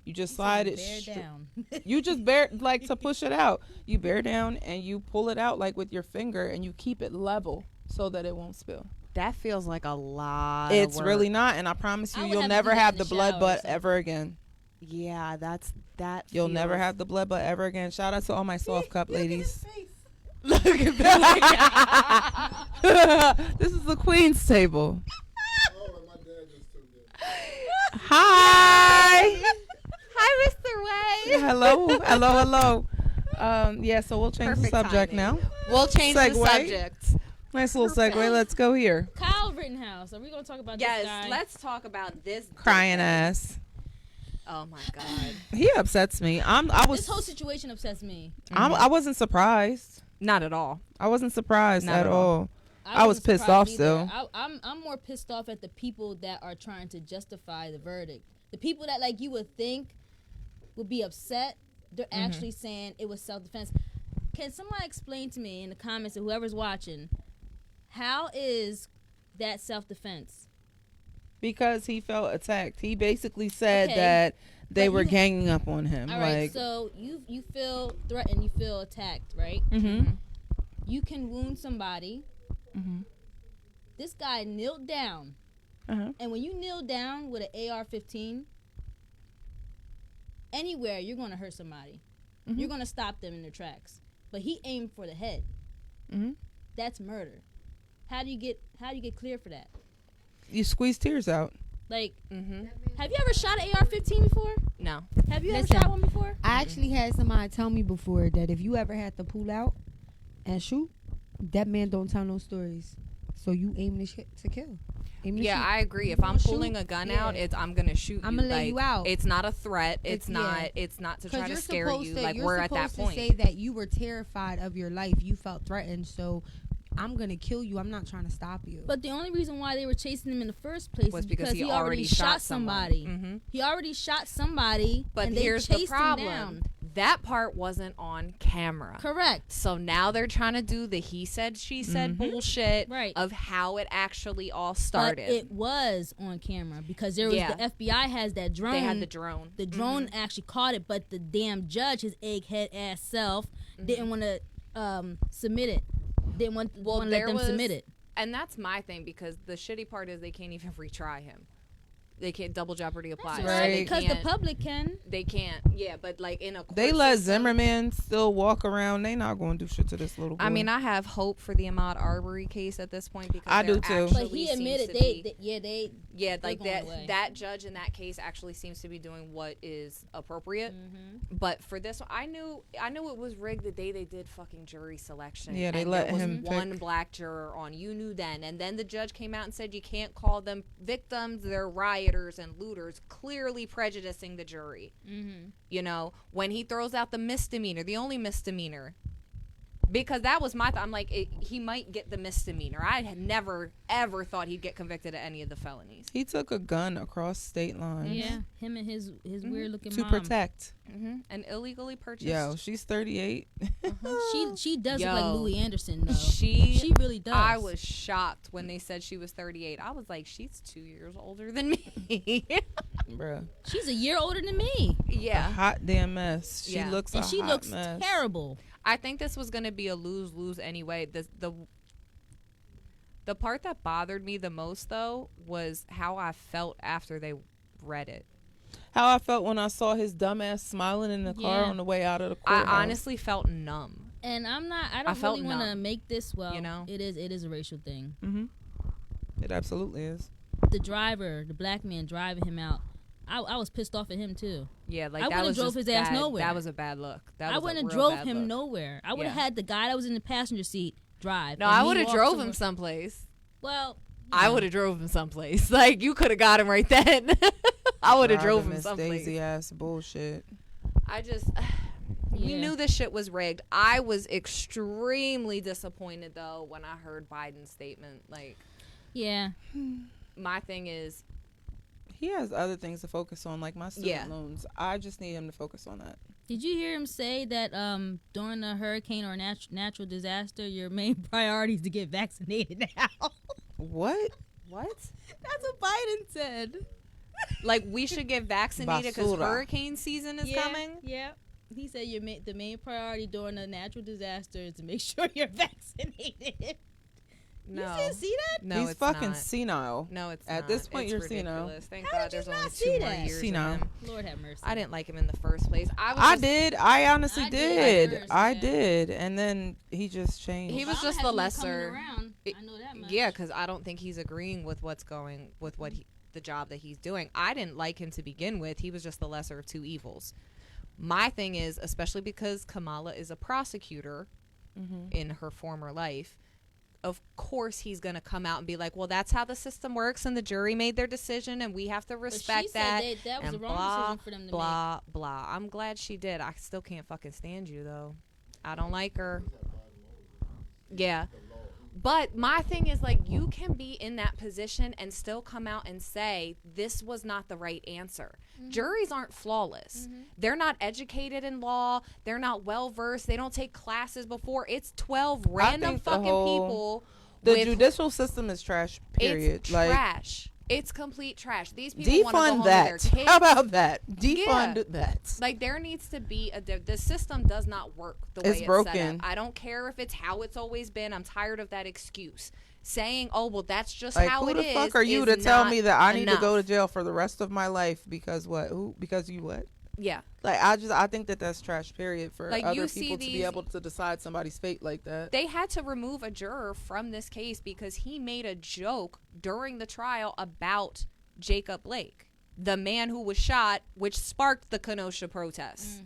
You just slide it. Bear down. You just bear like to push it out. You bear down and you pull it out like with your finger, and you keep it level so that it won't spill. that feels like a lot. It's of work. really not, and I promise I you, would you'll have to never do that have in the the blood shower or butt something. ever again. Yeah, that. You'll never feels- have the blood butt ever again. Shout out to all my soft cup ladies. Look at that. This is the Queen's table. Oh, and my dad just took that. Hi. Hi, Mr. Way. Hello. Yeah, so we'll change Perfect the subject timing. now. We'll change the Segue. subject. Nice little segue. Let's go here. Kyle Rittenhouse. Are we going to talk about this Yes, guy? let's talk about this Crying dickhead. ass. Oh my god. He upsets me. I This whole situation upsets me. I wasn't surprised. Not at all. I wasn't surprised Not at at all. I was pissed off still. I'm more pissed off at the people that are trying to justify the verdict. The people that like you would think would be upset, they're actually saying it was self-defense. Can somebody explain to me in the comments, or whoever's watching, how is that self-defense? Because he felt attacked. He basically said that they were ganging up on him. All right, so you feel threatened, you feel attacked, right? Mm-hmm. You can wound somebody. Mm-hmm. This guy kneeled down. And when you kneel down with an AR-15, anywhere you're going to hurt somebody. You're going to stop them in their tracks. But he aimed for the head. That's murder. How do you get clear for that? You squeeze tears out. Like, have you ever shot an AR-15 before? No. Have you ever shot one before? I actually had somebody tell me before that if you ever had to pull out and shoot, that man don't tell no stories. So you aim to kill. Yeah, I agree. If I'm pulling a gun out, I'm gonna shoot you. I'm gonna let you out. It's not a threat. It's not to try to scare you. Like, we're at that point. You're supposed to say that you were terrified of your life. You felt threatened. So I'm gonna kill you. I'm not trying to stop you. But the only reason why they were chasing him in the first place was is because he already shot somebody. He already shot somebody. But and here's they the chased him problem. down. That part wasn't on camera. Correct. So now they're trying to do the he said, she said bullshit right. of how it actually all started. But it was on camera because there was the FBI has that drone. They had the drone. The drone actually caught it, but the damn judge, his egghead ass self, didn't want to submit it. Didn't want to let them submit it. And that's my thing, because the shitty part is they can't even retry him. They can't double jeopardy apply. That's right. Because the public can. They can't. Yeah, but like in a court they let system, Zimmerman still walk around. They not going to do shit to this little boy. I mean, I have hope for the Ahmaud Arbery case at this point, because I do too. But he admitted that judge in that case actually seems to be doing what is appropriate. But for this one, I knew it was rigged the day they did fucking jury selection. Yeah, they and let there was him one pick. black juror on. You knew then, and then the judge came out and said you can't call them victims. They're rioters and looters, clearly prejudicing the jury. You know, when he throws out the misdemeanor, the only misdemeanor, because that was my thought. I'm like, he might get the misdemeanor. I had never ever thought he'd get convicted of any of the felonies. He took a gun across state lines. Yeah, him and his weird looking to mom. protect. And illegally purchased. Yo, she's 38. She does look like Louis Anderson though. She really does. I was shocked when they said she was 38. I was like, she's 2 years older than me. Bruh. She's a year older than me. Yeah. A hot damn mess. She looks and a she hot looks mess. terrible. I think this was going to be a lose-lose anyway. The part that bothered me the most, though, was how I felt after they read it. How I felt when I saw his dumbass smiling in the car on the way out of the courthouse. I honestly felt numb. And I don't really want to make this, you know, it is a racial thing. It absolutely is. The driver, the black man driving him out, I was pissed off at him too. Yeah, like I that was drove his ass nowhere. That was a bad look. I wouldn't have drove him nowhere. I would have had the guy that was in the passenger seat drive. No, I would have drove him someplace. Well, I would have drove him someplace. Like, you could have got him right then. I would have drove him someplace. Daisy ass bullshit. I just, we knew this shit was rigged. I was extremely disappointed though when I heard Biden's statement. Like, my thing is, he has other things to focus on, like my student loans. I just need him to focus on that. Did you hear him say that during a hurricane or a natural disaster, your main priority is to get vaccinated now? What? What? That's what Biden said. Like, we should get vaccinated because hurricane season is coming? Yeah. He said the main priority during a natural disaster is to make sure you're vaccinated. No. You didn't see that? No, he's it's fucking not. senile. No, it's At not. this point, it's you're ridiculous. senile. Thank How God did you there's only not 2 see more that? years Senile. in him. Lord have mercy. I didn't like him in the first place. I did. I honestly I did. did. I did. And then he just changed. He was just the lesser. I know that much. Yeah, because I don't think he's agreeing with the job that he's doing. I didn't like him to begin with. He was just the lesser of two evils. My thing is, especially because Kamala is a prosecutor in her former life, of course he's going to come out and be like, well, that's how the system works and the jury made their decision and we have to respect that. That was and the wrong decision for them to blah, make. blah. I'm glad she did. I still can't fucking stand you, though. I don't like her. Yeah. But my thing is, like, you can be in that position and still come out and say this was not the right answer. Juries aren't flawless. They're not educated in law. They're not well versed. They don't take classes before. It's 12 random fucking people. The judicial system is trash. Period. It's trash. It's complete trash. These people want to go home to their kids. How about that? Defund that. Like, there needs to be the system does not work the way it's broken. set up. I don't care if it's how it's always been. I'm tired of that excuse. Saying, oh, well, that's just like, how it is. Who the fuck are you to tell me that I need enough. to go to jail for the rest of my life because what? Because you what? Yeah. Like, I think that's trash, period, for like, other people to be able to decide somebody's fate like that. They had to remove a juror from this case because he made a joke during the trial about Jacob Blake, the man who was shot, which sparked the Kenosha protests.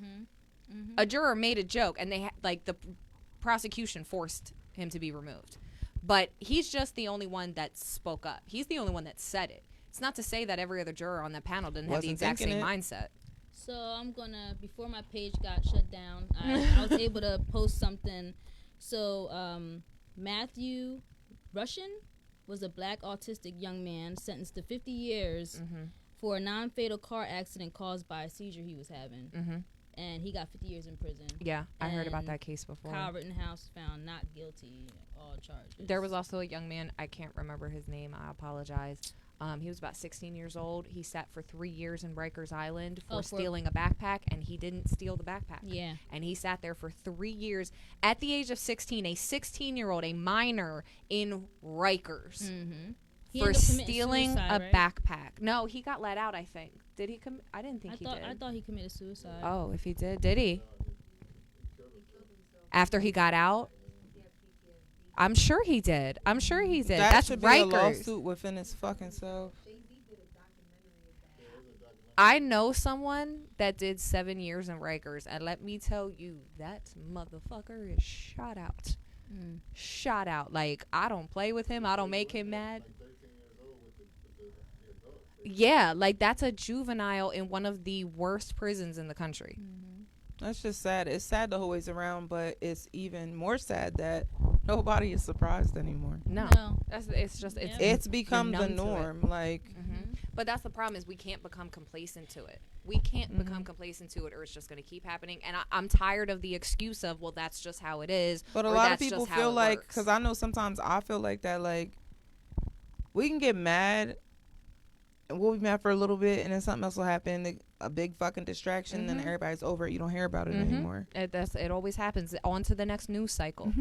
A juror made a joke, and the prosecution forced him to be removed. But he's just the only one that spoke up. He's the only one that said it. It's not to say that every other juror on that panel didn't have the exact same mindset. So I'm gonna, before my page got shut down, I was able to post something. So Matthew Russian was a black autistic young man sentenced to 50 years for a non-fatal car accident caused by a seizure he was having. And he got 50 years in prison. Yeah, I heard about that case before. Kyle Rittenhouse found not guilty of all charges. There was also a young man, I can't remember his name, I apologize. He was about 16 years old. He sat for 3 years in Rikers Island for stealing a backpack, and he didn't steal the backpack. Yeah. And he sat there for 3 years. At the age of 16, a 16-year-old, a minor in Rikers, for stealing a backpack. No, he got let out, I think. Did he come? I didn't think he did. I thought he committed suicide. Oh, if he did he? After he got out? I'm sure he did. That should be a lawsuit within his fucking self. I know someone that did 7 years in Rikers, and let me tell you, that motherfucker is shot out. Shot out. Like, I don't play with him. I don't make him mad. Yeah, like, that's a juvenile in one of the worst prisons in the country. That's just sad. It's sad the whole ways around, but it's even more sad that nobody is surprised anymore. No. It's become the norm. Like, but that's the problem, is we can't become complacent to it. We can't become complacent to it, or it's just going to keep happening. And I'm tired of the excuse of, well, that's just how it is. But a lot of people feel like, because I know sometimes I feel like that, like, we can get mad and we'll be mad for a little bit, and then something else will happen, a big fucking distraction, and then everybody's over it. You don't hear about it anymore. It always happens. On to the next news cycle.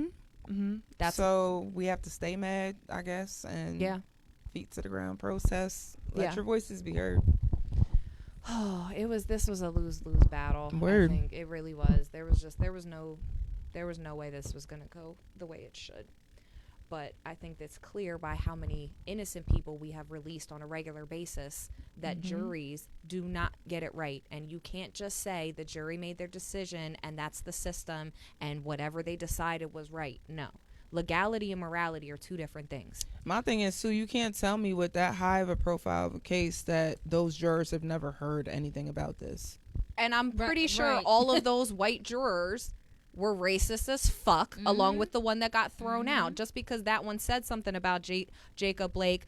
So we have to stay mad, I guess, and feet to the ground, process, let your voices be heard. Oh, this was a lose-lose battle. Word. I think it really was. There was no way this was gonna go the way it should. But I think that's clear by how many innocent people we have released on a regular basis that juries do not get it right. And you can't just say the jury made their decision and that's the system and whatever they decided was right. No. Legality and morality are two different things. My thing is, Sue, you can't tell me with that high of a profile of a case that those jurors have never heard anything about this. And I'm pretty sure all of those white jurors were racist as fuck, along with the one that got thrown out. Just because that one said something about Jacob Blake,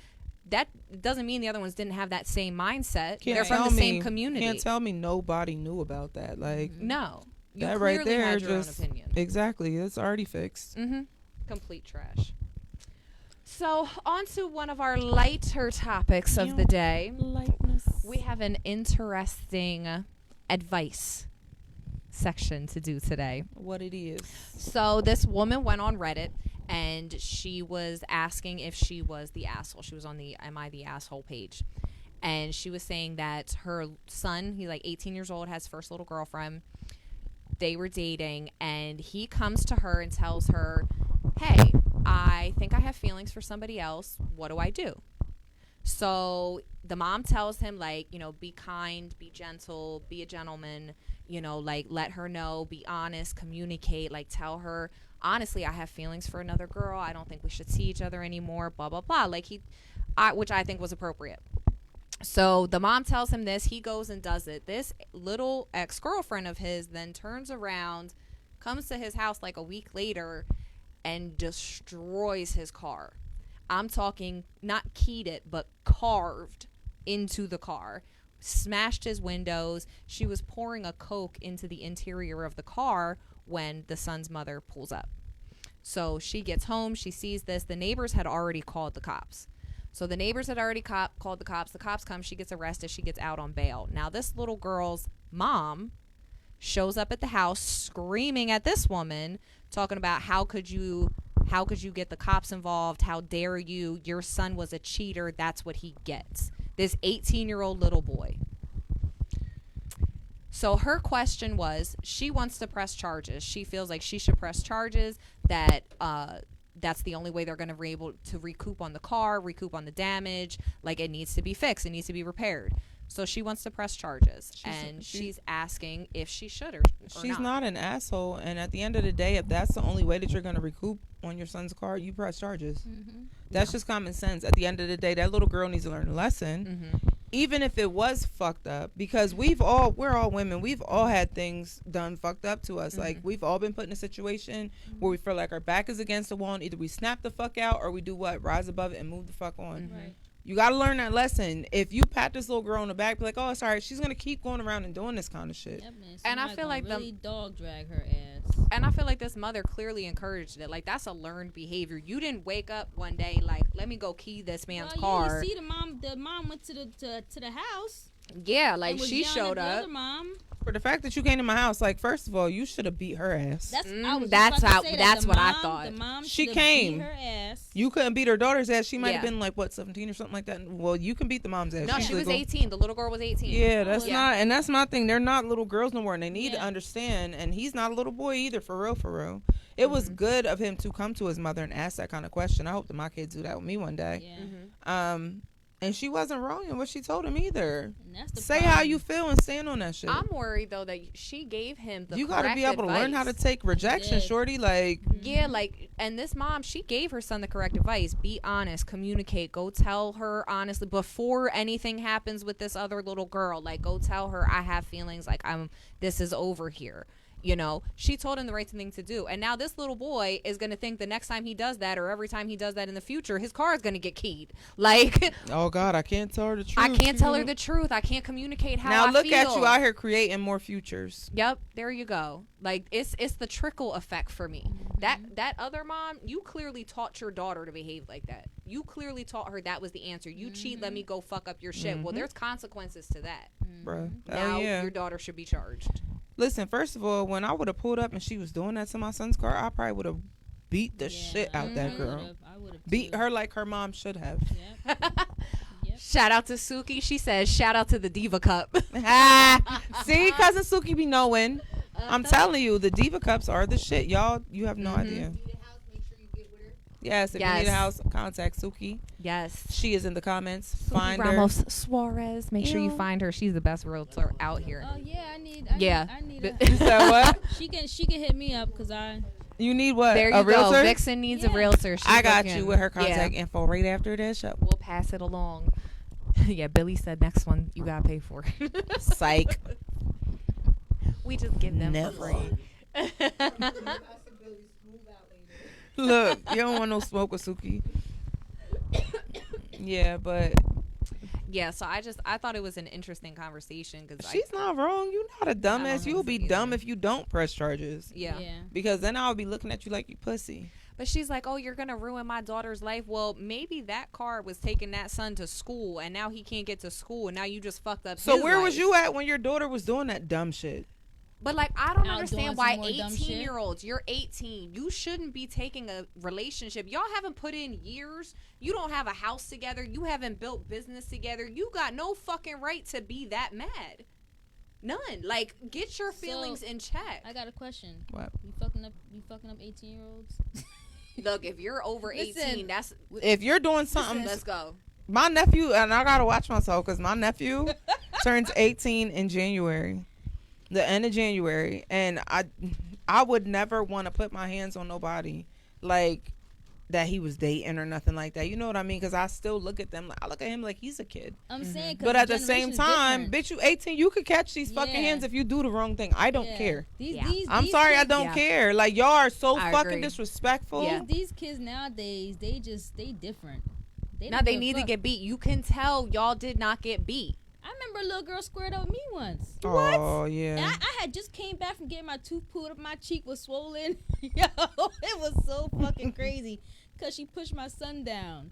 that doesn't mean the other ones didn't have that same mindset. They're from the same community. Can't tell me nobody knew about that. Like, no, you that clearly right there had your just own opinion. Exactly, it's already fixed. Complete trash. So on to one of our lighter topics of the day. Lightness. We have an interesting advice section to do today. What it is. So this woman went on Reddit and she was asking if she was the asshole. She was on the Am I the Asshole page. And she was saying that her son, he's like 18 years old, has first little girlfriend. They were dating and he comes to her and tells her, hey, I think I have feelings for somebody else. What do I do? So the mom tells him, like, you know, be kind, be gentle, be a gentleman, you know, like, let her know, be honest, communicate, like, tell her, honestly, I have feelings for another girl. I don't think we should see each other anymore, blah, blah, blah. Like, which I think was appropriate. So the mom tells him this. He goes and does it. This little ex-girlfriend of his then turns around, comes to his house like a week later, and destroys his car. I'm talking not keyed it, but carved into the car. Smashed his windows. She was pouring a Coke into the interior of the car when the son's mother pulls up. So she gets home. She sees this. The neighbors had already called the cops. So the neighbors had already called the cops. The cops come. She gets arrested. She gets out on bail. Now this little girl's mom shows up at the house screaming at this woman, talking about how could you get the cops involved? How dare you? Your son was a cheater. That's what he gets. This 18-year-old little boy. So her question was, she wants to press charges. She feels like she should press charges, that that's the only way they're going to be able to recoup on the car, recoup on the damage. Like, it needs to be fixed. It needs to be repaired. So she wants to press charges, and she's asking if she should or she's not an asshole. And at the end of the day, if that's the only way that you're going to recoup on your son's car, you press charges. That's just common sense. At the end of the day, that little girl needs to learn a lesson, even if it was fucked up, because we're all women. We've all had things done fucked up to us. Like, we've all been put in a situation where we feel like our back is against the wall, and either we snap the fuck out or we do what? Rise above it and move the fuck on. Right. You got to learn that lesson. If you pat this little girl on the back, be like, oh, it's all right. She's going to keep going around and doing this kind of shit. Yep, and I feel like really dog drag her ass. And I feel like this mother clearly encouraged it. Like, that's a learned behavior. You didn't wake up one day like, let me go key this man's car. You see the mom went to the house. Yeah, like, she showed up. The other mom. For the fact that you came to my house, like, first of all, you should have beat her ass. That's what I thought. The mom she came. Beat her ass. You couldn't beat her daughter's ass. She might have been like, what, 17 or something like that. Well, you can beat the mom's ass. No, she was 18. The little girl was 18. Yeah, that's my thing. They're not little girls no more, and they need to understand. And he's not a little boy either, for real, for real. It was good of him to come to his mother and ask that kind of question. I hope that my kids do that with me one day. Yeah. And she wasn't wrong in what she told him either. Say how you feel and stand on that shit. I'm worried though that she gave him the You gotta be able to learn how to take rejection, shorty. Like, yeah, like, and this mom, she gave her son the correct advice. Be honest, communicate, go tell her honestly before anything happens with this other little girl. Like, go tell her I have feelings, like, this is over here. You know, she told him the right thing to do. And now this little boy is going to think the next time he does that, or every time he does that in the future, his car is going to get keyed. Like, oh God, I can't tell her the truth. I can't tell her the truth. I can't communicate how I feel. Now look at you out here creating more futures. Yep, there you go. Like, it's the trickle effect for me. That other mom, you clearly taught your daughter to behave like that. You clearly taught her that was the answer. You cheat, let me go fuck up your shit. Well, there's consequences to that. Bruh. Now your daughter should be charged. Listen, first of all, when I would have pulled up and she was doing that to my son's car, I probably would have beat the shit out that girl. I would've beat her like her mom should have. Yep. Shout out to Suki. She says, shout out to the Diva Cup. See, cousin Suki be knowing. I'm telling you, the Diva Cups are the shit. Y'all, you have no idea. Yes, if you need a house, contact Suki. Yes. She is in the comments. Suki Find Ramos her. Suarez. Make sure you find her. She's the best realtor out here. Oh yeah, I need You said what? She can hit me up because I. You need what? There you a realtor? go. Vixen needs a realtor. I got you with her contact info right after this show. We'll pass it along. Yeah, Billy said next one you gotta pay for. Psych. We just give them for free. Look, you don't want no smoke with Suki. Yeah, but yeah, so I thought it was an interesting conversation because she's not wrong. You're not a dumbass. You'll be dumb if you don't press charges. Yeah. Because then I'll be looking at you like you pussy. But she's like, oh, you're gonna ruin my daughter's life. Well, maybe that car was taking that son to school, and now he can't get to school, and now you just fucked up. So where life. was you at when your daughter was doing that dumb shit? But, like, I don't understand why 18-year-olds, you're 18. You shouldn't be taking a relationship. Y'all haven't put in years. You don't have a house together. You haven't built business together. You got no fucking right to be that mad. None. Like, get your feelings in check. I got a question. What? You fucking up 18-year-olds? Look, if you're over 18, that's... If you're doing something... Let's go. My nephew, and I got to watch myself because my nephew turns 18 in January. The end of January, and I would never want to put my hands on nobody. Like, that he was dating or nothing like that. You know what I mean? Because I still look at them. I look at him like he's a kid. I'm saying, but at the same time, bitch, you 18. You could catch these fucking Yeah. hands if you do the wrong thing. I don't care. I'm These sorry, kids, I don't care. Like, y'all are so I fucking agree. disrespectful. Yeah. These kids nowadays, they different. Now they need to get beat. You can tell y'all did not get beat. I remember a little girl squared up with me once. Oh, yeah. And I had just came back from getting my tooth pulled up. My cheek was swollen. Yo, it was so fucking crazy. Because she pushed my son down.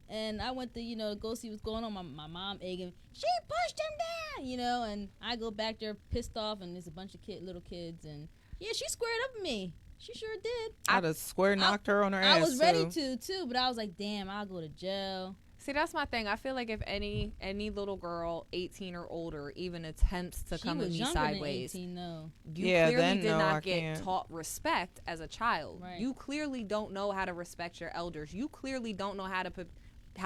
And I went to, go see what's going on. My mom egging, she pushed him down, and I go back there pissed off, and there's a bunch of little kids. And, yeah, she squared up with me. She sure did. I'd have square knocked her on her ass. I was ready too, but I was like, damn, I'll go to jail. See, that's my thing. I feel like if any little girl, 18 or older, even attempts to come at me sideways, than 18, though. you clearly did not get taught respect as a child. Right. You clearly don't know how to respect your elders. You clearly don't know how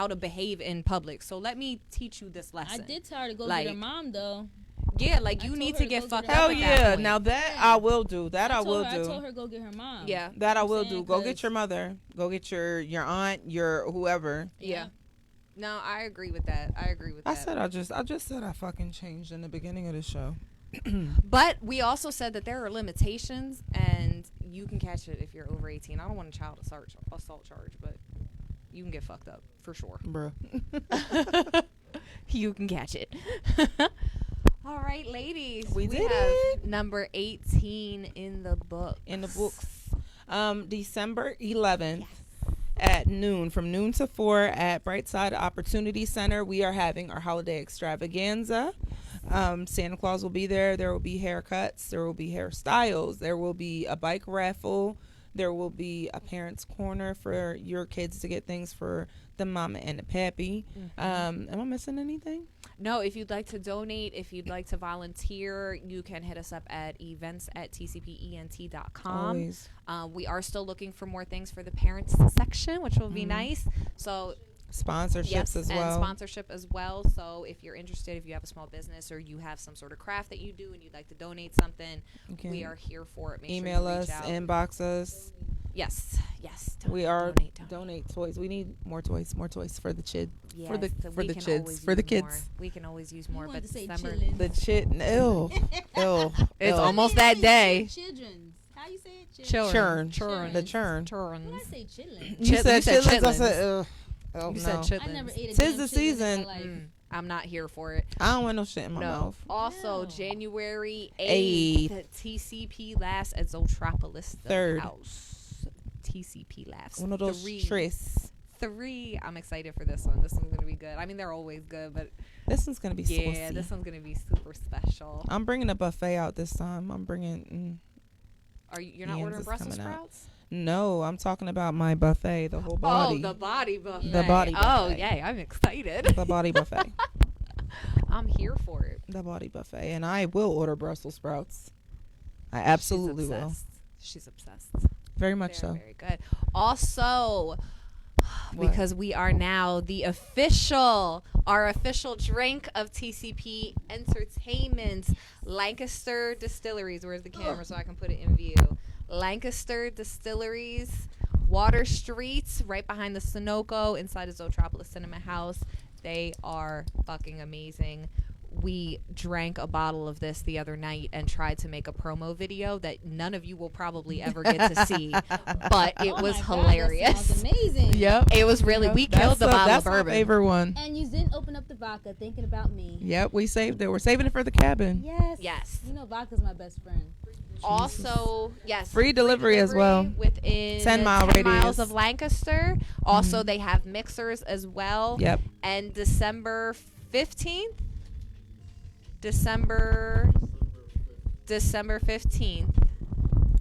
to behave in public. So let me teach you this lesson. I did tell her to go get her mom, though. Yeah, like you need to get fucked up. Hell yeah. Now that I will do. I will do. I told her to go get her mom. Yeah. That I will do. Go get your mother. Go get your aunt, your whoever. Yeah. No, I agree with that. I just said I fucking changed in the beginning of the show. But we also said that there are limitations and you can catch it if you're over 18. I don't want a child assault charge, but you can get fucked up for sure. Bruh. You can catch it. All right, ladies. We did have it. Number 18 in the book. December 11th at noon, from noon to 4 at Brightside Opportunity Center. We are having our holiday extravaganza. Santa Claus will be there. There will be haircuts. There will be hairstyles. There will be a bike raffle. There will be a parent's corner for your kids to get things for the mama and the pappy. Am I missing anything? No, if you'd like to donate, if you'd like to volunteer, you can hit us up at events@tcpent.com. Always. We are still looking for more things for the parents section, which will be nice. So sponsorships as well. And sponsorship as well. So if you're interested, if you have a small business or you have some sort of craft that you do and you'd like to donate something, we are here for it. Email us, inbox us. Yes. We are donate toys. We need more toys for the kids. Yes, for the kids. More. We can always use more, but December. The ew. It's almost that day. Children's. How you say it? Churn. The churn. When I say chitlins. You said chitlins. I said, you said chitlins. I never ate a Tis the chitlin season. in my life. I'm not here for it. I don't want no shit in my mouth. Also, January 8th, TCP laughs at Zotropolis. 3rd. House. TCP laughs. One of those tris. 3. I'm excited for this one. This one's gonna be good. I mean, they're always good, but this one's gonna be saucy. This one's gonna be super special. I'm bringing a buffet out this time. I'm bringing. You're not ordering Brussels sprouts? No, I'm talking about my buffet, the whole body. Oh, the body buffet. The body buffet. Oh, yay! I'm excited. The body buffet. I'm here for it. The body buffet, and I will order Brussels sprouts. I absolutely will. She's obsessed. Very much so. Very good. Also, because we are now our official drink of TCP Entertainment, Lancaster Distilleries. Where's the camera so I can put it in view? Lancaster Distilleries, Water Street, right behind the Sunoco, inside the Zotropolis Cinema House. They are fucking amazing. We drank a bottle of this the other night and tried to make a promo video that none of you will probably ever get to see, but it was hilarious. That sounds amazing. Yep. It was really, we killed the bottle of bourbon. That's my favorite one. And you didn't open up the vodka thinking about me. Yep, we saved it. We're saving it for the cabin. Yes. You know vodka's my best friend. Also, yes. Free delivery as well. Within 10 miles of Lancaster. Also, they have mixers as well. Yep. And December 15th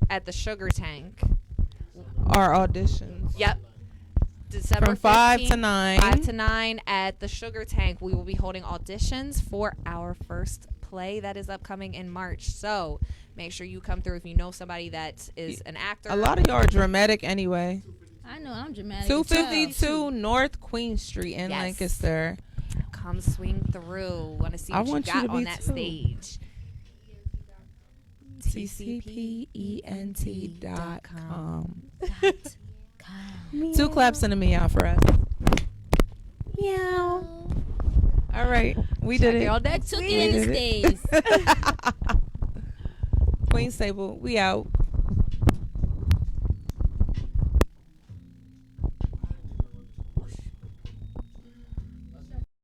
at the Sugar Tank. Our auditions. Yep. December from 5 15th, to 9. 5 to 9 at the Sugar Tank. We will be holding auditions for our first play that is upcoming in March. So make sure you come through if you know somebody that is an actor. A lot of y'all are dramatic anyway. I know I'm dramatic. 252 North Queen Street in Lancaster. Come swing through. Want to see what you got on that stage. TCPENT.com. God. 2 claps and a meow for us. Meow. All right, we did it. Y'all I next took week. it in the stays. Queen Sable, we out.